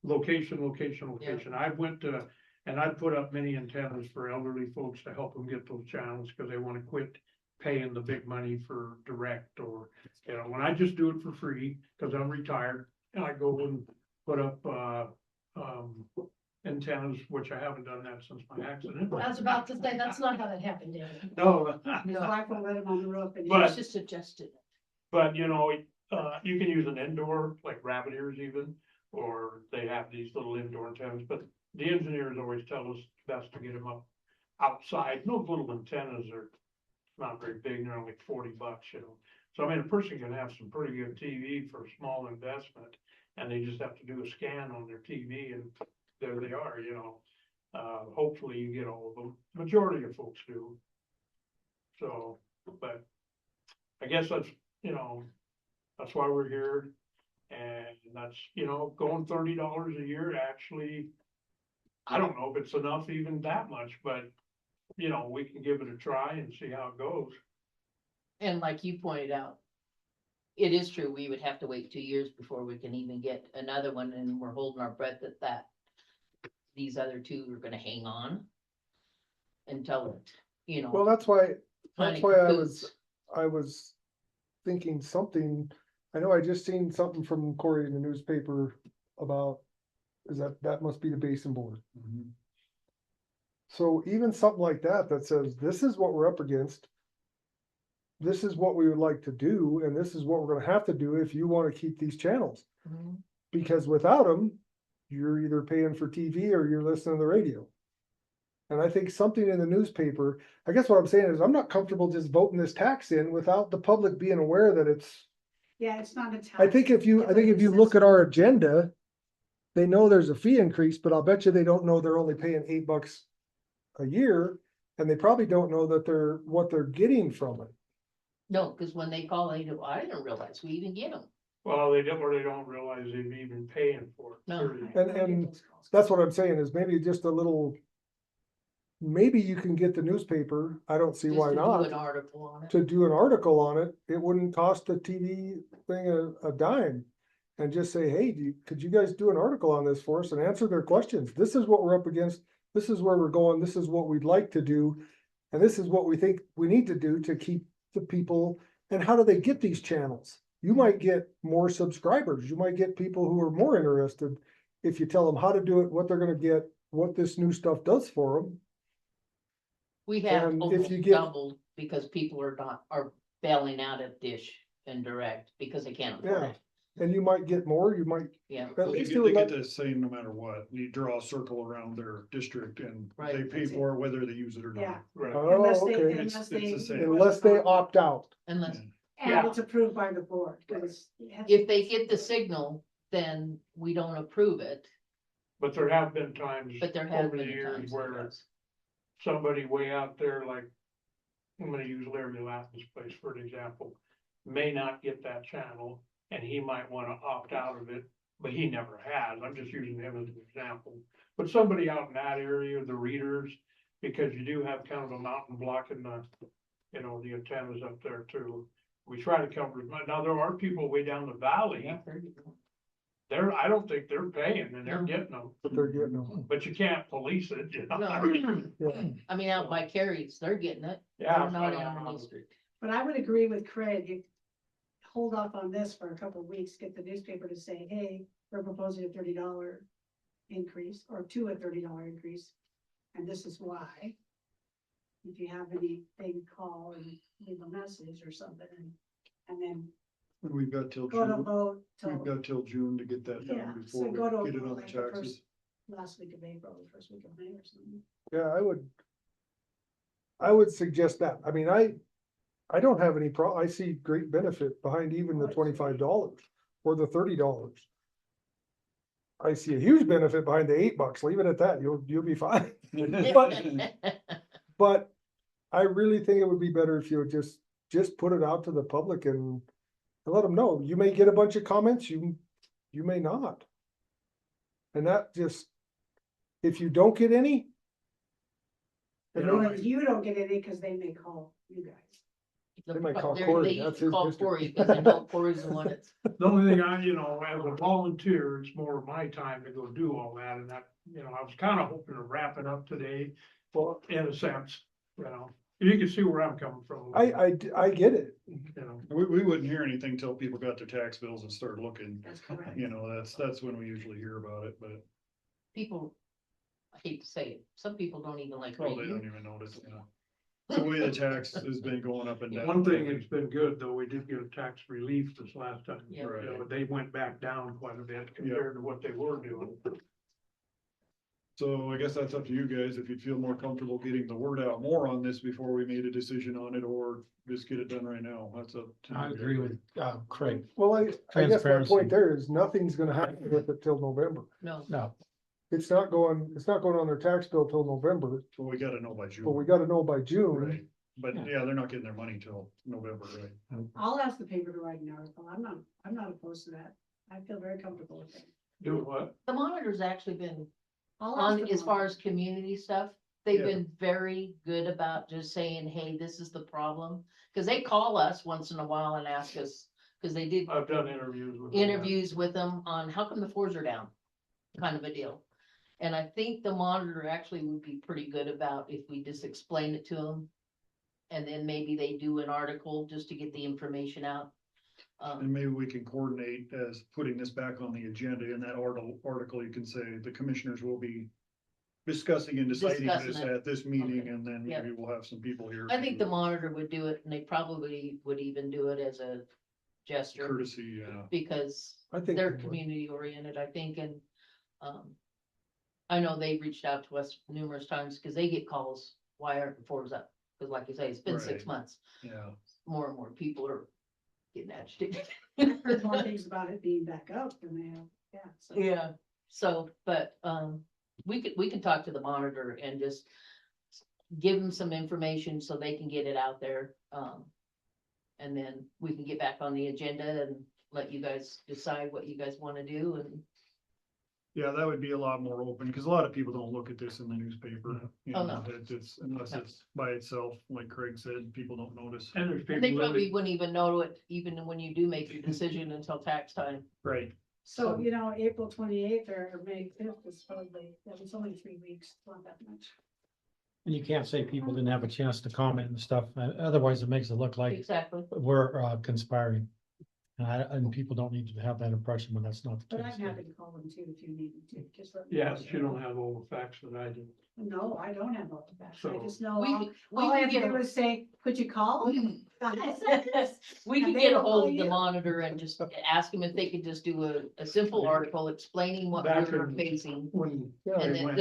Location, location, location. I went to, and I put up many antennas for elderly folks to help them get those channels, because they wanna quit paying the big money for direct, or, you know, when I just do it for free, cause I'm retired, and I go and put up, antennas, which I haven't done that since my accident. I was about to say, that's not how that happened, David. No, His wife will let him on the roof and. But- It's just adjusted. but you know, you can use an indoor, like rabbit ears even, or they have these little indoor antennas, but the engineers always tell us best to get them up outside. Those little antennas are not very big, they're only $40, you know. So I mean, a person can have some pretty good TV for a small investment, and they just have to do a scan on their TV, and there they are, you know. Hopefully you get all of them. Majority of folks do. So, but I guess that's, you know, that's why we're here. And that's, you know, going $30 a year, actually, I don't know if it's enough even that much, but, you know, we can give it a try and see how it goes. And like you pointed out, it is true, we would have to wait 2 years before we can even get another one, and we're holding our breath that these other two are gonna hang on until it, you know. Well, that's why finally I concludes. was thinking something, I know I just seen something from Corey in the newspaper about, that must be the Basin Board. Mhm. So even something like that, that says, this is what we're up against. This is what we would like to do, and this is what we're gonna have to do if you wanna keep these channels. Mhm. Because without them, you're either paying for TV or you're listening to the radio. And I think something in the newspaper, I guess what I'm saying is, I'm not comfortable just voting this tax in without the public being aware that it's. Yeah, it's not a tax. I think if you look at our agenda, they know there's a fee increase, but I'll bet you they don't know they're only paying $8 a year. And they probably don't know that what they're getting from it. No, cause when they call, they do, I didn't realize we even get them. Well, they don't, or they don't realize they've even paying for it. No. period. And that's what I'm saying is maybe just a little. Maybe you can get the newspaper, I don't see Just why to do not, an article on it. to do an article on it. It wouldn't cost the TV thing a dime. And just say, hey, could you guys do an article on this for us and answer their questions? This is what we're up against. This is where we're going. This is what we'd like to do. And this is what we think we need to do to keep the people. And how do they get these channels? You might get more subscribers. You might get people who are more interested if you tell them how to do it, what they're gonna get, what this new stuff does for them. We have And if almost you get- doubled because people are bailing out of Dish and Direct because they can't afford Yeah. it. And you might get more, you might, Yeah, at They least get, do they it. get the same no matter what. You draw a circle around their district and Right. they pay for it whether they use it or Yeah. not. Right. Oh, Unless they, okay. unless It's the same. Unless they opt out. unless, And it's approved by the board, because. if they get the signal, then we don't approve it, But there have been times but there have over the been years times. where it does. somebody way out there, like, I'm gonna use Larry Latham's place for an example, may not get that channel, and he might wanna opt out of it, but he never has. I'm just using him as an example. But somebody out in that area, the readers, because you do have kind of a mountain blocking the, you know, the antennas up there too. We try to cover, now there are people way down the valley, Yeah, there you go. I don't think they're paying and they're getting them, But they're getting them. but you can't police it, you know? No. Yeah. I mean, out by Carrie's, they're getting it. Yeah, They're not in but, our district. But I would agree with Craig, you hold off on this for a couple of weeks, get the newspaper to say, hey, we're proposing a $30 increase, or to a $30 increase, and this is why. If you have anything, call and leave a message or something, and then And we've got till go to June, vote we've till got till June to get that Yeah, done so before go to we get it on the like the first- taxes. last week of April, the first week of May or something. Yeah, I would suggest that. I mean, I don't have any I see great benefit behind even the $25 or the $30. I see a huge benefit behind the $8. Leave it at that. You'll be fine. But I really think it would be better if you would just put it out to the public and let them know. You may get a bunch of comments, you may not. And that just, if you don't get any. You and know, then- Or you don't get any, cause they may call you guys. They might call They Corey, used that's to his call district. Corey because they know Corey's the one that's. The only thing I, you know, as a volunteer, it's more of my time to go do all that, and that, you know, I was kind of hoping to wrap it up today. Well, in a sense, you know, you can see where I'm coming from. I get it. You know, We wouldn't hear anything till people got their tax bills and started looking, That's correct. you know, that's when we usually hear about it, but, People, I hate to say it, some people don't even like oh, they don't reading. even notice, you know. The way the tax has been going up and down. one thing that's been good, though, we did get a tax relief this last time. Yeah. You know, they went back down quite a bit compared to what they were doing. So I guess that's up to you guys, if you'd feel more comfortable getting the word out more on this before we made a decision on it, or just get it done right now, that's up to you. I agree with, Craig. Well, I guess my Transparency. point there is nothing's gonna happen with it till November. No, No, It's not going on their tax bill till November, So we gotta know by June. but we gotta know by June. Right, but Yeah. yeah, they're not getting their money till November, right? I'll ask the paper to write an article. I'm not opposed to that. I feel very comfortable with it. Do what? the monitor's actually been I'll ask on, them as all. far as community stuff, they've Yeah. been very good about just saying, hey, this is the problem. Cause they call us once in a while and ask us, cause they did I've done interviews with them. interviews with them on how come the floors are down, kind of a deal. And I think the monitor actually would be pretty good about if we just explain it to them. And then maybe they do an article just to get the information out. And maybe we can coordinate as putting this back on the agenda. In that article, you can say the commissioners will be discussing and deciding this Discussing it. at this meeting, Okay. and then Yep. maybe we'll have some people here. I think the monitor would do it, and they probably would even do it as a gesture, Courtesy, yeah. because I think they're they would. community oriented, I think, and, I know they reached out to us numerous times, cause they get calls, why aren't the floors up? Cause like you say, it's been 6 Right. months, Yeah, more and more people are getting agitated. I've heard more things about it being back up than they have, yeah, so. Yeah, so, but, we can talk to the monitor and just give them some information so they can get it out there. And then we can get back on the agenda and let you guys decide what you guys wanna do, and yeah, that would be a lot more open, because a lot of people don't look at this in the newspaper. You Oh, know, no. It's, unless No. it's by itself, like Craig said, people don't notice. And there's and people they probably living, wouldn't even know it, even when you do make your decision until tax time. Right. So, you know, April 28th or May 5th is probably, that was only 3 weeks, not that much. and you can't say people didn't have a chance to comment and stuff, otherwise it makes it look like Exactly. we're conspiring. And people don't need to have that impression when that's not the But case. I'm happy to call them too, if you need me to, just let me. yeah, know. but you don't have all the facts that I do. No, I don't have all the facts. I So- just know, We, all can- we all I can have to get, do is say, could you call? we can And they get a will hold call of the you. monitor and just ask them if they could just do a simple article explaining what Back we're in- facing. When, Yeah, And they then went-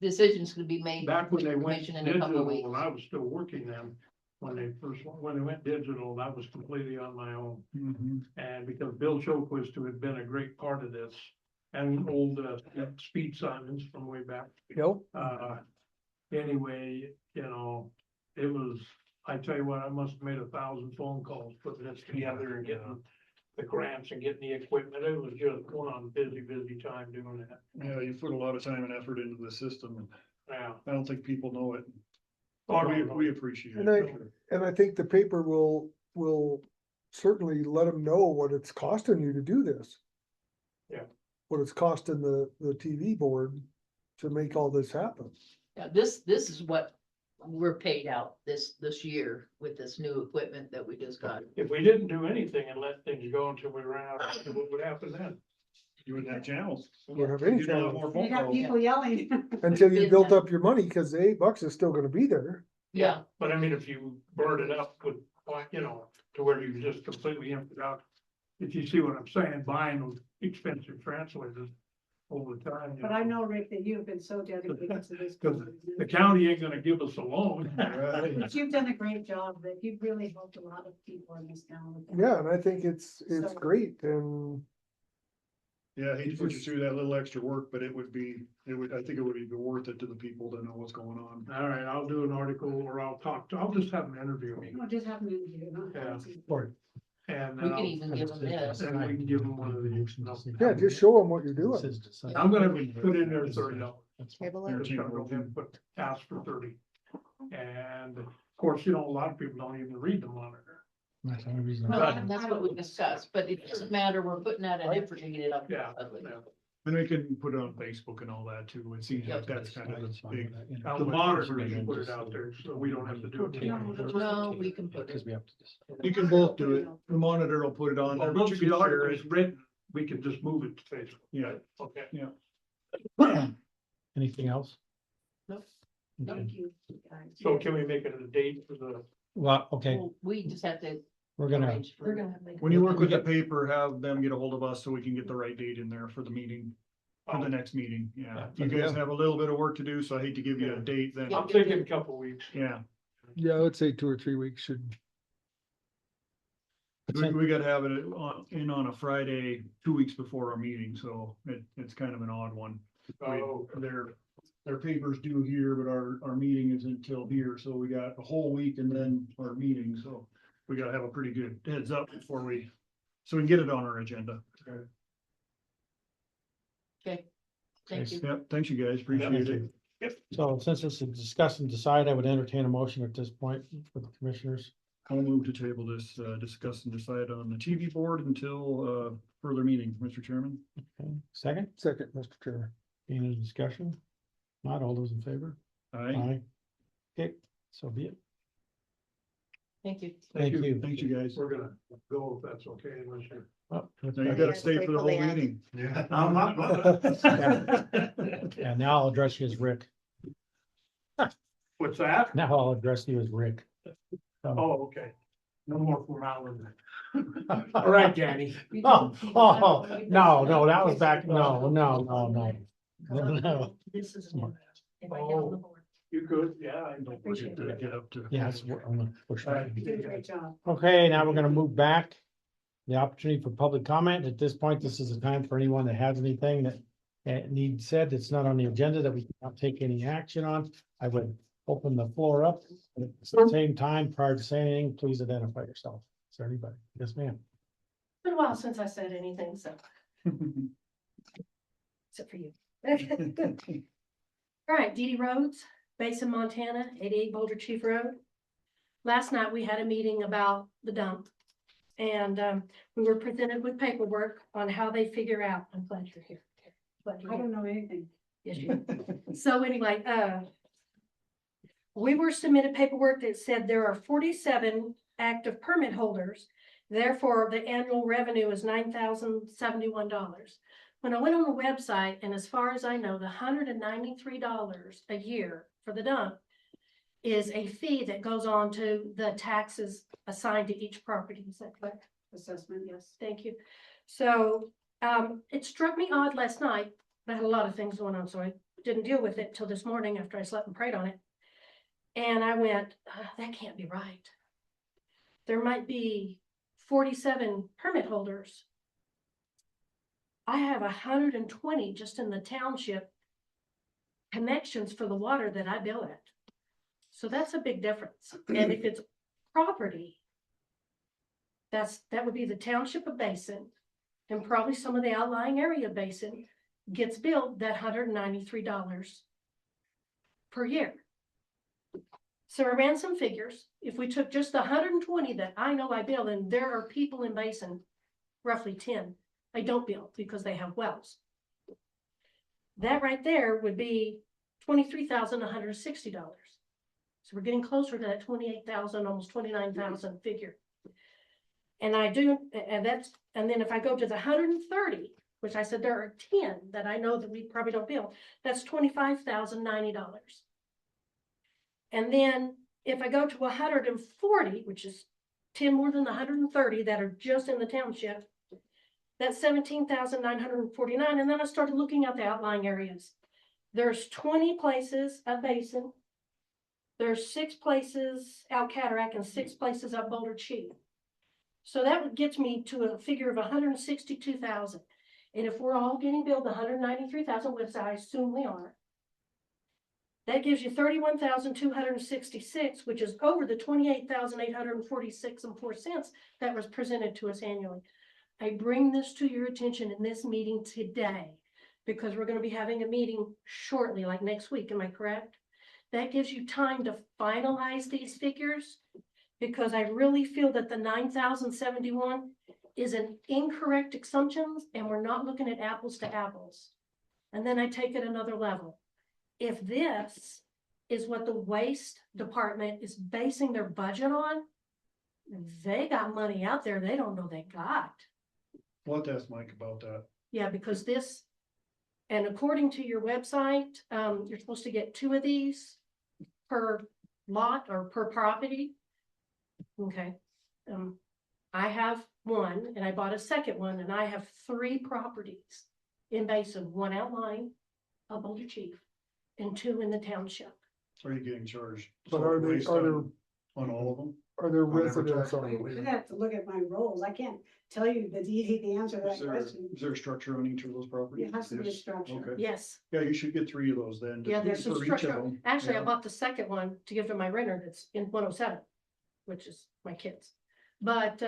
decisions could be made. back when with they the went commission in a couple digital, of weeks. when I was still working them, when they went digital, that was completely on my own. Mhm. And because Bill Choquist, who had been a great part of this, and old speed signs from way back. Yep. Anyway, you know, it was, I tell you what, I must have made 1,000 phone calls putting this together and getting the grants and getting the equipment. It was just one busy time doing that. Yeah, you put a lot of time and effort into the system, and Yeah. I don't think people know it. Oh, We, no, we appreciate And it. And I think the paper will certainly let them know what it's costing you to do this. Yeah. What it's costing the TV board to make all this happen. Yeah, this is what we're paid out this year with this new equipment that we just got. If we didn't do anything and let things go until we ran out, what would happen then? You wouldn't have channels. You wouldn't have You'd any get a lot channels. more phone You got calls. people yelling. Until you built up your money, cause the $8 is still gonna be there. Yeah, But I mean, if you burn it up with, you know, to where you just completely emptied out. If you see what I'm saying, buying those expensive translators over time. you But I know, Rick, that you've been so dedicated to this. Because the county ain't gonna give us a loan. Right. But you've done a great job, that you've really helped a lot of people in this town. with that. Yeah, and I think it's So- great and Yeah, I hate to put you through that little extra work, but I think it would be worth it to the people to know what's going on. All right, I'll do an article or I'll just have them interview me. No, just have an interview, not. Yeah. Or- And we then can I'll, even give them this. and we can give them one of these. yeah, just show them what you're doing. I'm gonna put in there $30. Table They're it. just gonna go ahead and put, ask for 30. And of course, you know, a lot of people don't even read the monitor. That's the only reason. No, But- that's what we discussed, but it doesn't matter, we're putting out an effort to get it up. to the Yeah, public. yeah. And we can put it on Facebook and all that too. It seems like that's kind of the big. The monitor, you put it out there, so we don't have to do it. No, we can put Because it, we have to decide. You can both do it. The monitor will put it on there, but Once you the can share article it. is written, we can just move it to Facebook. Yeah. Okay, Anything else? Nope. Okay. Thank you, guys. so can we make it a date for the, Well, okay, well, we just have to we're gonna, arrange for. We're gonna have to make. When you work with the paper, have them get a hold of us so we can get the right date in there for the meeting, for the next meeting. Yeah, you guys have a little bit of work to do, so I hate to give you a date then. I'm thinking a couple weeks. Yeah, Yeah, I would say 2 or 3 weeks should. we gotta have it on a Friday, 2 weeks before our meeting, so it's kind of an odd one. Oh, Their paper's due here, but our meeting isn't until here, so we got a whole week and then our meeting, so we gotta have a pretty good heads up before so we can get it on our agenda. Okay, thank you. Yep, thanks you guys, appreciate it. so since this is discuss and decide, I would entertain a motion at this point for the commissioners. I'll move to table this, discuss and decide on the TV board until, further meeting, Mr. Chairman. Okay, second, Second, Mr. Chairman. any discussion? Not all those in favor? Aye. Okay, so be it. Thank you. Thank you. Thanks, you guys. we're gonna go if that's okay, unless you're. Well, Now you gotta stay for the whole meeting. Yeah. I'm not gonna. Yeah, now I'll address you as Rick. What's that? Now I'll address you as Rick. Oh, okay. No more formality. All right, Danny. Oh, no, that was back, no. No. This is. If I get on the board. You good? Yeah. I Don't forget to get up to. Yes, I'm gonna push that. You did a great job. Okay, now we're gonna move back. The opportunity for public comment. At this point, this is a time for anyone that has anything that needs said that's not on the agenda that we cannot take any action on. I would open the floor up. At the same time, prior to saying anything, please identify yourself. Is there anybody? Yes, ma'am. Been a while since I said anything, so, except for you. All right, Dee Dee Rhodes, Basin, Montana, 88 Boulder Chief Road. Last night, we had a meeting about the dump. And we were presented with paperwork on how they figure out, I'm glad you're here. Glad you're I here. don't know anything. Yes, you do. So anyway, we were submitted paperwork that said there are 47 active permit holders. Therefore, the annual revenue is $9,071. When I went on the website, and as far as I know, the $193 a year for the dump is a fee that goes on to the taxes assigned to each property. Is that correct? Assessment, yes. Thank you. So it struck me odd last night. I had a lot of things going on, so I didn't deal with it till this morning after I slept and prayed on it. And I went, that can't be right. There might be 47 permit holders. I have 120 just in the township connections for the water that I bill at. So that's a big difference. And if it's property, That would be the township of Basin, and probably some of the outlying area of Basin gets billed that $193 per year. So I ran some figures. If we took just the 120 that I know I bill, and there are people in Basin, roughly 10, I don't bill because they have wells. That right there would be $23,160. So we're getting closer to that 28,000, almost 29,000 figure. And then if I go to the 130, which I said there are 10 that I know that we probably don't bill, that's $25,090. And then if I go to 140, which is 10 more than the 130 that are just in the township, that's 17,949. And then I started looking at the outlying areas. There's 20 places at Basin. There's 6 places out Cataract and 6 places up Boulder Chief. So that gets me to a figure of 162,000. And if we're all getting billed 193,000, which I assume we are, that gives you 31,266, which is over the 28,846 and 4 cents that was presented to us annually. I bring this to your attention in this meeting today because we're going to be having a meeting shortly, like next week. Am I correct? That gives you time to finalize these figures, because I really feel that the 9,071 is an incorrect assumption, and we're not looking at apples to apples. And then I take it another level. If this is what the waste department is basing their budget on, they got money out there they don't know they got. We'll have to ask Mike about that. Yeah, because this, and according to your website, you're supposed to get 2 of these per lot or per property. Okay. I have 1 and I bought a second one, and I have 3 properties in Basin, 1 outlying of Boulder Chief and 2 in the township. Are you getting charged? But are waste there, on all of them? are there On every residents tax on bill? the I'd have to look at my roles. I can't tell you the answer to that question. Is there a structure on each of those properties? It has to be a Yes. structure. Okay. Yes. Yeah, you should get 3 of those then. Yeah, there's some for each of structure. them. Actually, Yeah. I bought the second one to give to my renter that's in 107, which is my kids. But,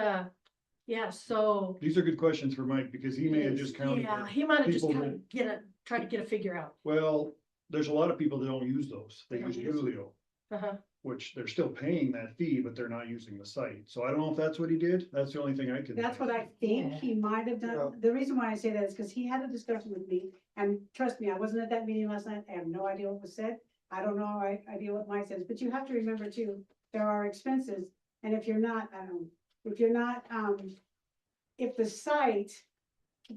yeah, so. These are good questions for Mike, because he may have just counted. Yeah, it. he might have just people kind of try to get a figure out. Well, there's a lot of people that don't use those. They They use don't use Julio, Uh-huh. which they're still paying that fee, but they're not using the site. So I don't know if that's what he did. That's the only thing I can. That's think. what I think Yeah. he might have Yeah. done. The reason why I say that is because he had a discussion with me, and trust me, I wasn't at that meeting last night. I have no idea what was said. I don't know, idea what Mike says, but you have to remember too, there are expenses, and if you're not, if the site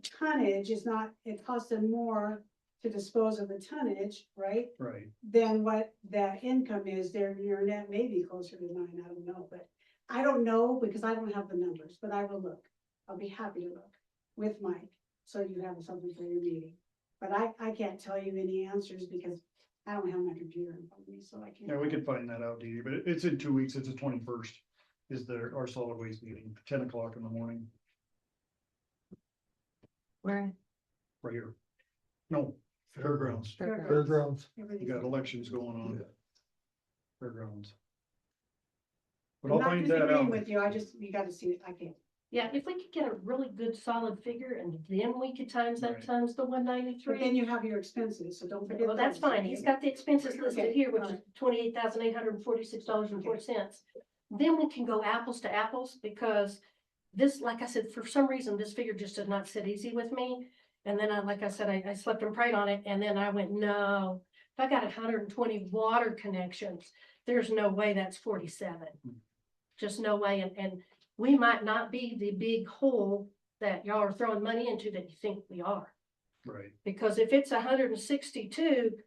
tonnage is not, it costs them more to dispose of the tonnage, right? Right. Than what the income is, there, your net may be closer to 9, I don't know, but I don't know because I don't have the numbers, but I will look. I'll be happy to look with Mike, so you have something for your meeting. But I can't tell you any answers because I don't have my computer in front of me, so I can't. Yeah, we can find that out, Dee, but it's in 2 weeks. It's the 21st is our solid waste meeting, 10 o'clock in the morning, Where? right here. No, fairgrounds. fairgrounds. You Everything's- got elections going on. Fairgrounds. But I'm I'll not find that disagreeing out. with you, you gotta see it, I can't. Yeah, if we could get a really good solid figure, and then we could times that Right. times the But then 193. you have your expenses, so don't forget. Well, that's those. fine. He's got the expenses listed Okay, here, which all is $28,846.04. Then we can go apples to apples, because this, like I said, for some reason, this figure just did not sit easy with me. And then like I said, I slept and prayed on it, and then I went, no, if I got 120 water connections, there's no way that's 47. Just no way. And we might not be the big hole that y'all are throwing money into that you think we are. Right. Because if it's 162,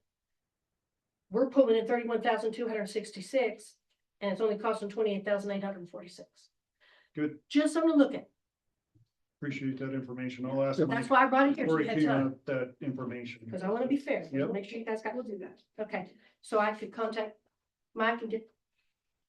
we're pulling in 31,266, and it's only costing 28,846. Good. Just something to look at. Appreciate that information. I'll ask. That's Mike why I brought it here, so before you he had came time, out that information. because I want to be fair. I wanna Yep. Make sure you guys got, We'll do that. okay, so I could contact Mike and get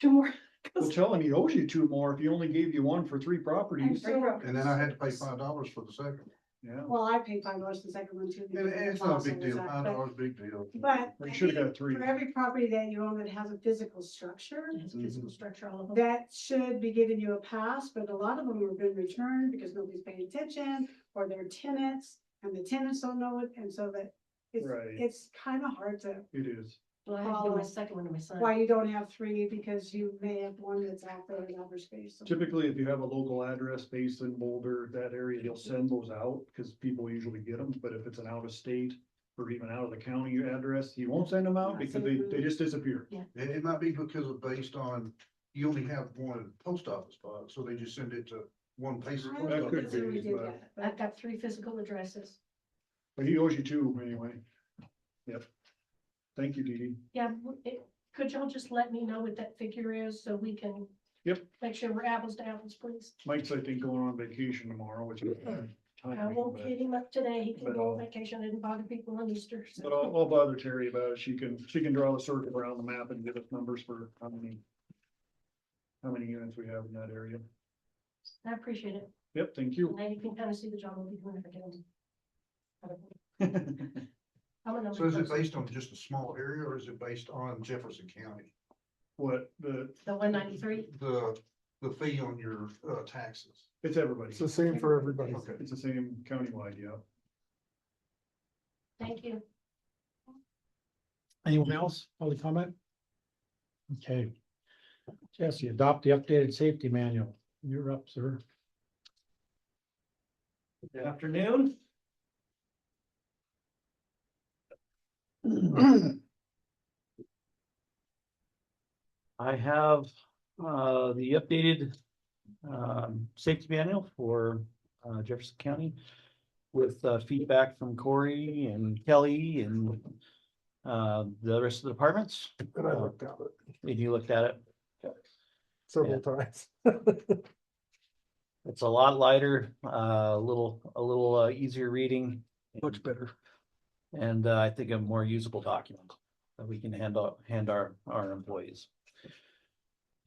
2 more. Well, tell him he owes you 2 more if he only gave you 1 for 3 properties. So- And then I had to pay $5 for the second. Yeah, Well, I paid $5 the second one too. And because it's the not a policy big was deal, up, $5, big deal. But They I should've think got 3. for every property that you own that has a physical structure, It's physical structure, all of them. that should be giving you a pass, but a lot of them have been returned because nobody's paying attention, or they're tenants, and the tenants don't know it, and so that Right. it's kind of hard to, It is. Well, I had to give my second one to my son. why you don't have three, because you may have one that's out there in outer space. so- Typically, if you have a local address based in Boulder, that area, they'll send those out, because people usually get them, but if it's an out of state or even out of the county address, he won't send them out because they just disappear. It might be because of based on, you only have one post office box, so they just send it to one place. I don't That think could that's how we be, did but- that, but- I've got 3 physical addresses. But he owes you 2 anyway. Yep. Thank you, Dee Dee. Yeah, could y'all just let me know what that figure is so we can? Yep. Make sure we're apples to apples, please. Mike's, I think, going on vacation tomorrow, which is. I won't But hit him up today. He can but, go on vacation. I didn't bother people on Easter. so. I'll bother Terry about it. She can draw the circle around the map and give us numbers for how many units we have in that area. I appreciate it. Yep, thank you. Now you can kind of see the job we'll be doing if I get him. I'm a So number is it person. based on just a small area, or is it based on Jefferson County? What, The 193? The fee on your taxes? it's everybody. It's the same for everybody. Okay. It's the same countywide, yeah. Thank you. Anyone else? Public comment? Okay. Jesse, adopt the updated safety manual. You're up, sir. Good afternoon. I have the updated safety manual for Jefferson County with feedback from Corey and Kelly and the rest of the departments. And I looked at it If you looked at it, several times. it's a lot lighter, a little easier reading. Much better. And I think a more usable document that we can hand our employees.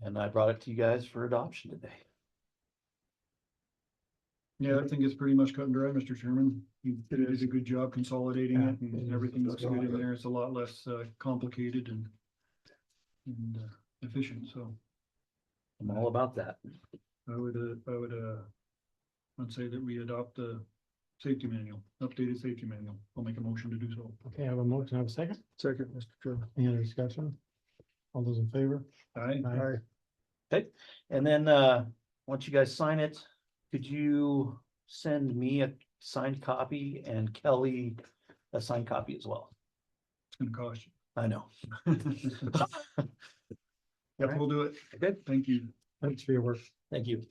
And I brought it to you guys for adoption today. Yeah, I think it's pretty much cut and dry, Mr. Chairman. You did a good job consolidating it and everything looks good in there. It's a lot less complicated and efficient, so I'm all about that. I'd say that we adopt the safety manual, updated safety manual. I'll make a motion to do so. Okay, I have a motion. I have a second. Second, Mr. Chairman. Any other discussion? All those in favor? Aye. Aye. Okay, and then once you guys sign it, could you send me a signed copy and Kelly a signed copy as well? It's gonna cost you. I know. Yep, we'll do it. Good, Thank you. Thanks for your work. thank you.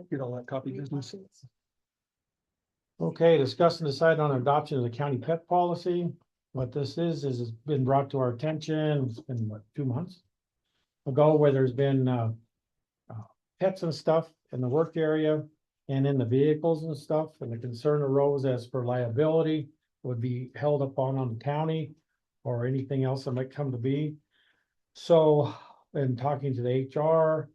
Get all that copy business. Okay, discuss and decide on adoption of the county pet policy. What this is it's been brought to our attention, it's been what, 2 months ago, where there's been pets and stuff in the work area and in the vehicles and stuff, and the concern arose as for liability would be held upon on the county or anything else that might come to be. So, in talking to the HR,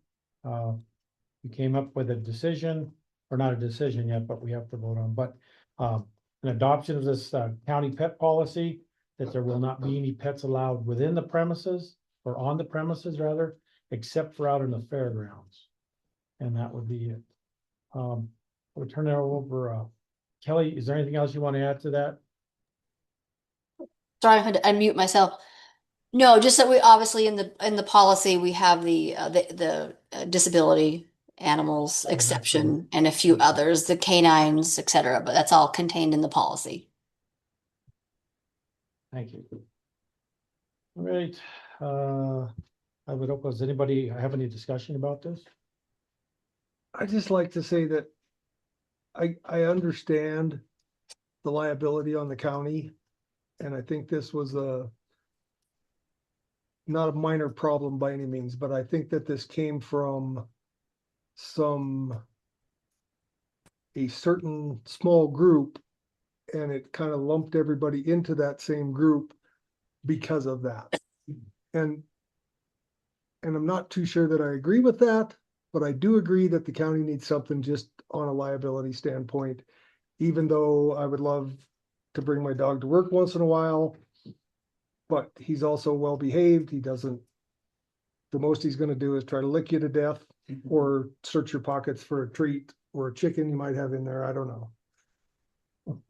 we came up with a decision, or not a decision yet, but we have to vote on, but an adoption of this county pet policy, that there will not be any pets allowed within the premises, or on the premises rather, except for out in the fairgrounds. And that would be it. We'll turn it over, Kelly, is there anything else you want to add to that? Sorry, I had to unmute myself. No, just that we obviously in the policy, we have the disability animals exception and a few others, the canines, etc. But that's all contained in the policy. Thank you. All right, I would hope, does anybody have any discussion about this? I just like to say that I understand the liability on the county. And I think this was not a minor problem by any means, but I think that this came from a certain small group, and it kind of lumped everybody into that same group because of that. And I'm not too sure that I agree with that, but I do agree that the county needs something just on a liability standpoint, even though I would love to bring my dog to work once in a while. But he's also well behaved. He doesn't, the most he's gonna do is try to lick you to death or search your pockets for a treat or a chicken you might have in there. I don't know.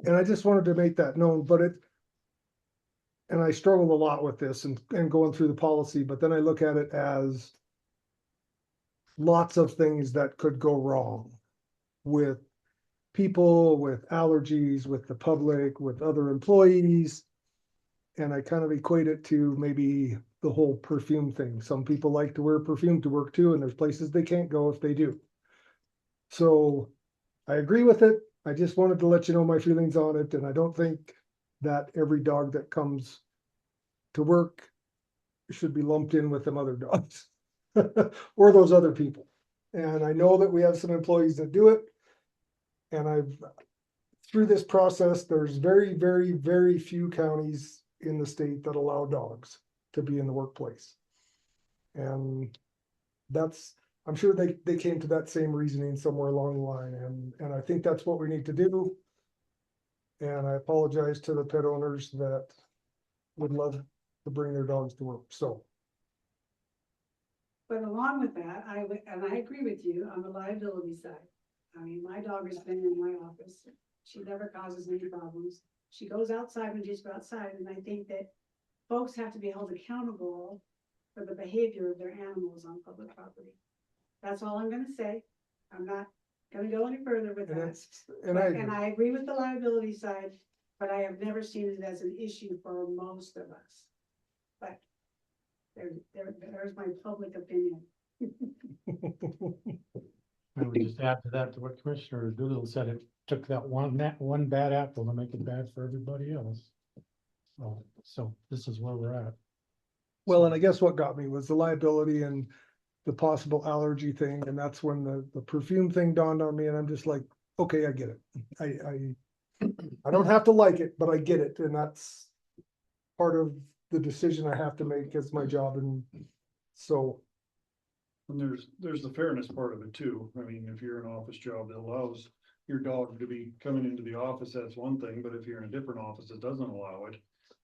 And I just wanted to make that known, and I struggled a lot with this and going through the policy, but then I look at it as lots of things that could go wrong with people, with allergies, with the public, with other employees. And I kind of equate it to maybe the whole perfume thing. Some people like to wear perfume to work too, and there's places they can't go if they do. So I agree with it. I just wanted to let you know my feelings on it, and I don't think that every dog that comes to work should be lumped in with them other dogs or those other people. And I know that we have some employees that do it. And through this process, there's very, very, very few counties in the state that allow dogs to be in the workplace. And I'm sure they came to that same reasoning somewhere along the line, and I think that's what we need to do. And I apologize to the pet owners that would love to bring their dogs to work, so. But along with that, and I agree with you on the liability side. I mean, my dog has been in my office. She never causes any problems. She goes outside when she's outside, and I think that folks have to be held accountable for the behavior of their animals on public property. That's all I'm gonna say. I'm not gonna go any further with that. And I agree with the liability side, but I have never seen it as an issue for most of us. But there's my public opinion. I would just add to that, to what Commissioner Doolittle said, it took that one bad apple to make it bad for everybody else. So this is where we're at. Well, and I guess what got me was the liability and the possible allergy thing, and that's when the perfume thing dawned on me, and I'm just like, okay, I get it. I don't have to like it, but I get it, and that's part of the decision I have to make as my job, and so. And there's the fairness part of it too. I mean, if you're in an office job that allows your dog to be coming into the office, that's one thing, but if you're in a different office that doesn't allow it,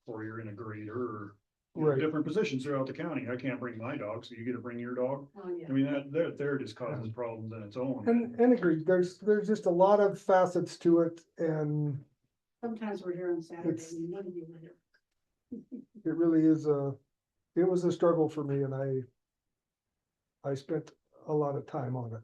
or you're in a grader or Right. different positions throughout the county, I can't bring my dog, so you get to bring your dog. Oh, yeah. I mean, that there just causes problems on its own. And agreed, there's just a lot of facets to it, and Sometimes we're here on Saturday It's- and none of you are here. it really is it was a struggle for me, and I spent a lot of time on it.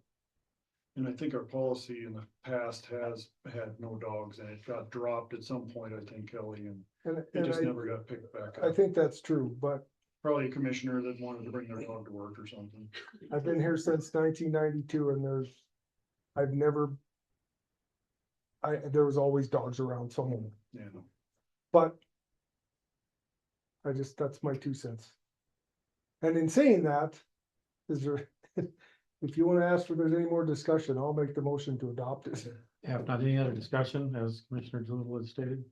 And I think our policy in the past has had no dogs, and it got dropped at some point, I think, Kelly, and And, it just I never got picked back I up. think that's true, but Probably a commissioner that wanted to bring their dog to work or something. I've been here since 1992, and there was always dogs around somewhere, Yeah. but that's my 2 cents. And in saying that, if you want to ask if there's any more discussion, I'll make the motion to adopt it. If not any other discussion, as Commissioner Doolittle has stated.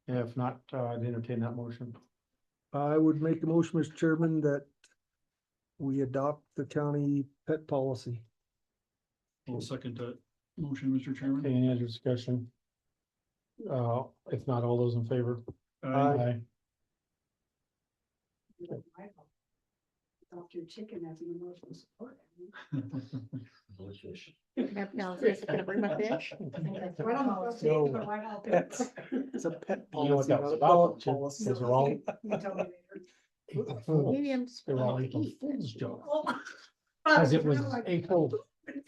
If not, I'd entertain that motion. I would make the motion, Mr. Chairman, that we adopt the county pet policy. I'll second that motion, Mr. Okay, Chairman. any other discussion? If not, all those in favor? Aye. Adopt your chicken as an emotional support. Now, is gonna bring my fish? Right on the first page, No. but right off the- Pets. It's a pet You know what policy, that not was a about, dog don't you? policy. Those are all You can tell me later. Maybe I'm They were all supposed to April eat. Fool's joke. Oh. As it was April,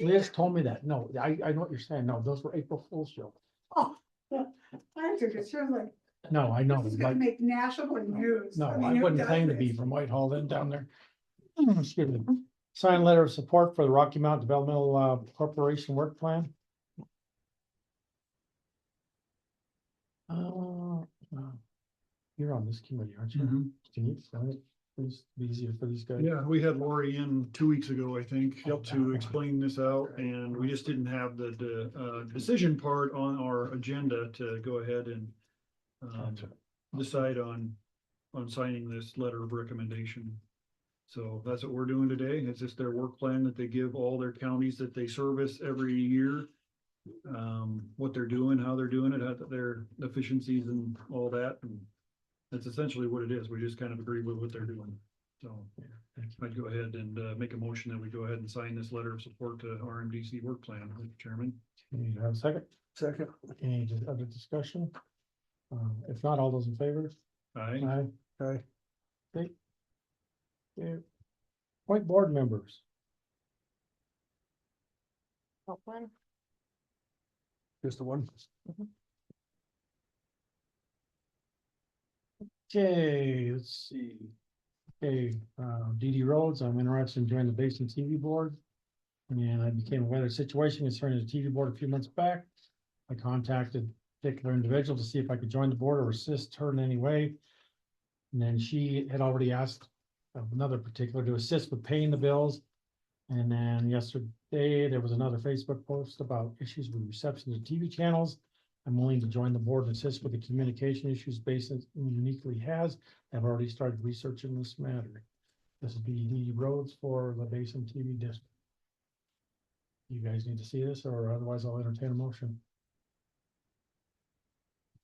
Liz told me that. No, I know what you're saying. No, those were April Fool's jokes. Oh, I took it, sure, like, No, I know, this is gonna like, make national news. no, mean, I who wouldn't does claim to be this? from Whitehall then down there. Excuse me. Sign letter of support for the Rocky Mountain Developmental Corporation work plan. You're on this committee, aren't you? Mhm. Can you explain it? Please, be easier for these guys. Yeah, we had Lori in 2 weeks ago, I think, Oh, to explain this out, and we just didn't have the decision part on our agenda to go ahead and Gotcha. decide on signing this letter of recommendation. So that's what we're doing today. It's just their work plan that they give all their counties that they service every year. What they're doing, how they're doing it, how their efficiencies and all that, and that's essentially what it is. We just kind of agree with what they're doing. So I'd go ahead and make a motion that we go ahead and sign this letter of support to RMDC work plan, Mr. Chairman. Can you have a second? Second. Any other discussion? If not, all those in favor? Aye. Aye. Aye. Okay. Appoint board members. Help one. Just the one. Okay, let's see. Okay, Dee Dee Rhodes, I'm interested in joining the Basin TV board. And I became aware of the situation concerning the TV board a few months back. I contacted a particular individual to see if I could join the board or assist her in any way. And then she had already asked another particular to assist with paying the bills. And then yesterday, there was another Facebook post about issues with reception of TV channels. I'm willing to join the board and assist with the communication issues Basin uniquely has. I've already started researching this matter. This would be Dee Dee Rhodes for the Basin TV district. You guys need to see this, or otherwise I'll entertain a motion.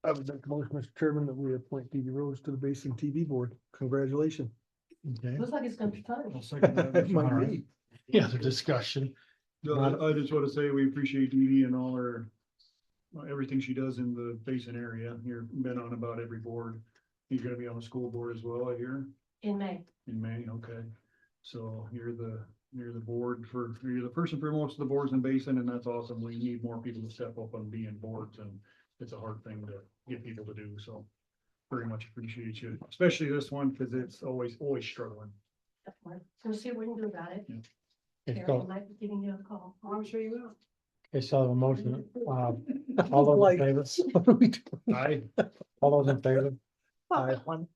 I would make a motion, Mr. Chairman, that we appoint Dee Dee Rose to the Basin TV board. Congratulations. Okay. Looks like it's gonna be fun. I'll second that. Might All be. right. Yeah, the discussion. No, I just want to say we appreciate Dee Dee and all her, everything she does in the Basin area. You've been on about every board. You're gonna be on the school board as well, I hear, In May. in May, okay. So you're the board you're the person for most of the boards in Basin, and that's awesome. We need more people to step up and be in boards, and it's a hard thing to get people to do, so very much appreciate you, especially this one, because it's always struggling. That's fine. So we'll see what we can do about it. Yeah. Okay, Carol so, might be giving you a call. I'm sure you will. okay, so I have a motion. All those in favor? What are we doing? Aye. All those in favor? Aye. One.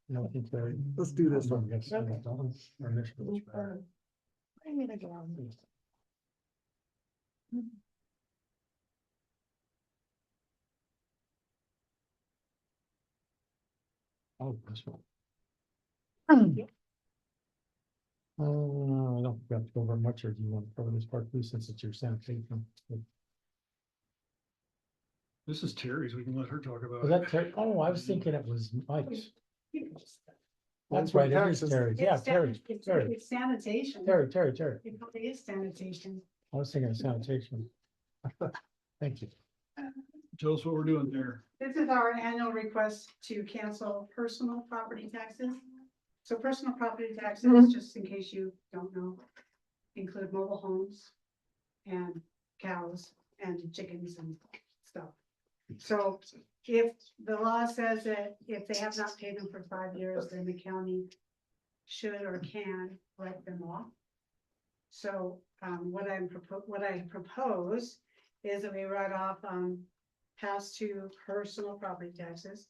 Motion carried. Let's do this one. Yes, Okay. our initials. Bring it again. Oh, this one. I don't have to go over much, or do you want to cover this part too, since it's your sanitation? This is Terry's. We can let her talk about Was it. that Terry? Oh, I was thinking it was Mike's. That's That's right, what it is taxes- Terry's. Yeah, It's Terry, Terry, It's sanitation. Terry. It probably is sanitation. I was thinking of sanitation. Thank you. Tell us what we're doing there. This is our annual request to cancel personal property taxes. So personal property taxes, just in case you don't know, include mobile homes and cows and chickens and stuff. So if the law says that if they have not paid them for 5 years, then the county should or can write them off. So what I propose is that we write off past due personal property taxes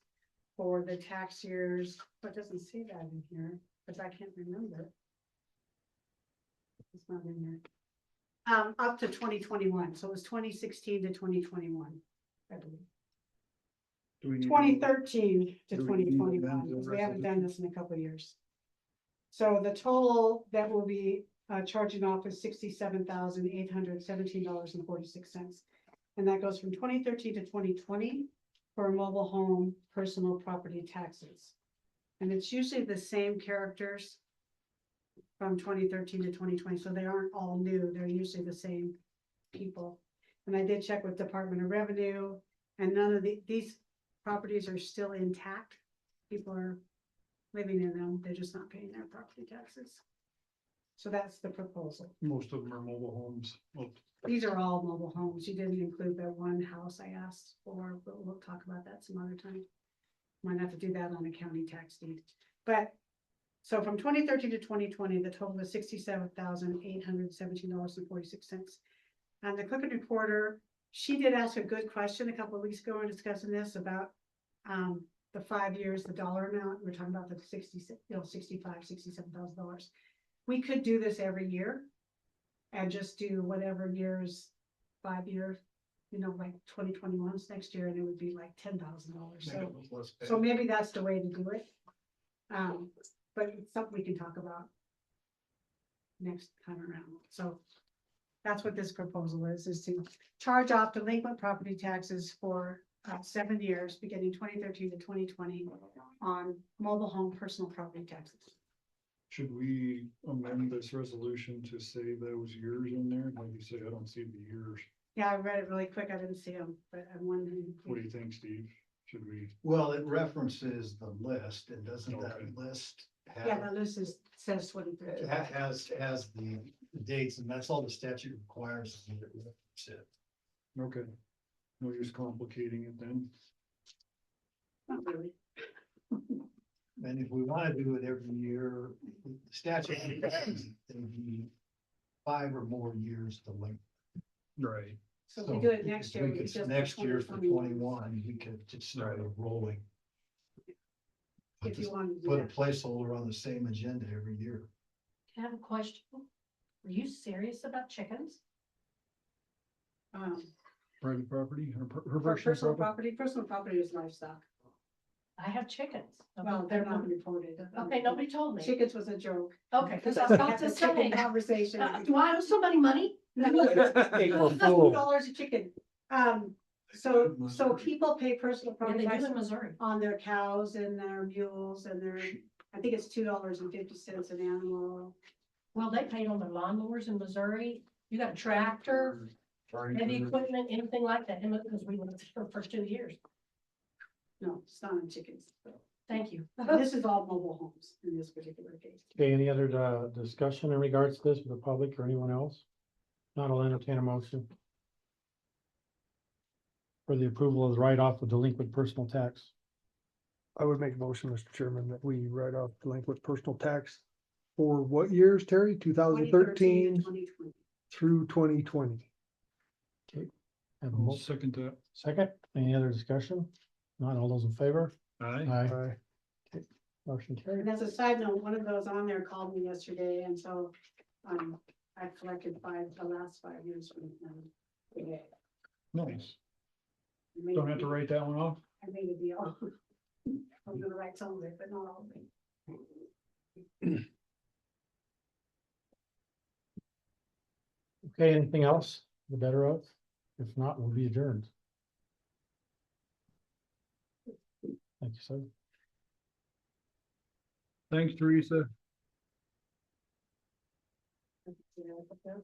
for the tax years. But it doesn't say that in here, because I can't remember. It's not in there. Up to 2021, so it was 2016 to 2021, I believe. Do we need to- 2013 to do we need to 2021, amend the because we haven't done resolution? this in a couple of years. So the total that will be charging off is $67,817.46. And that goes from 2013 to 2020 for mobile home personal property taxes. And it's usually the same characters from 2013 to 2020, so they aren't all new, they're usually the same people. And I did check with Department of Revenue, and none of these properties are still intact. People are living in them, they're just not paying their property taxes. So that's the proposal. Most of them are mobile homes. Well, These are all mobile homes. You didn't include that one house I asked for, but we'll talk about that some other time. Might have to do that on a county tax deed. But, so from 2013 to 2020, the total was $67,817.46. And the Click and Recorder she did ask a good question a couple of weeks ago, we were discussing this about, the 5 years, the dollar amount, we're talking about the 66, $67,000. We could do this every year and just do whatever years, 5 years, like 2021's next year, and it would be like $10,000. So maybe that's the way to do it. But it's something we can talk about next time around. So that's what this proposal is to charge off delinquent property taxes for 7 years, beginning 2013 to 2020 on mobile home personal property taxes. Should we amend this resolution to say those years in there? Like you say, I don't see the years. Yeah, I read it really quick. I didn't see them, but I'm wondering. What do you think, Steve? Should we? Well, it references the list, and doesn't that Okay. list Yeah, have, the list says 2013. has the dates, and that's all the statute requires. Is that it references it. Okay. No use complicating it then. Not really. And if we want to do it every year, the statute requires it to be 5 or more years delinquent. Right. So if we do it next year. We we could, just next year for 2021, 21, we could just start it rolling. If you want to do Put a that. placeholder on the same agenda every year. I have a question. Are you serious about chickens? Private property, her For personal property? personal property is livestock. I have chickens. Well, they're not reported. Okay, nobody told me. Chickens was a joke. Okay, because I was We about had to the chicken say, conversation. do I owe somebody money? April Fool. $2 a chicken. So people pay personal Yeah, property they do tax in Missouri. on their cows and their mules and their, I think it's $2.50 an animal. Well, they pay on their lawnmowers in Missouri. You got a tractor, heavy equipment, anything like that, because we lived there for 2 years. No, it's not on chickens. Thank you. This is all mobile homes in this particular case. Okay, any other discussion in regards to this with the public or anyone else? Not, I'll entertain a motion for the approval of the write-off of delinquent personal tax. I would make a motion, Mr. Chairman, that we write off delinquent personal tax for what years, Terry? 2013 2020. through 2020. Have a I'll motion. second that. Second, any other discussion? Not all those in favor? Aye. Aye. Okay, motion carried. And as a side note, one of those on there called me yesterday, and so, I collected the last 5 years from them today. Nice. I made Don't a have to deal. write that one off? I made a deal. I'm gonna write some of it, but not all of it. Okay, anything else the better of? If not, we'll be adjourned. Thank you, sir. Thanks, Teresa. Yeah, but they're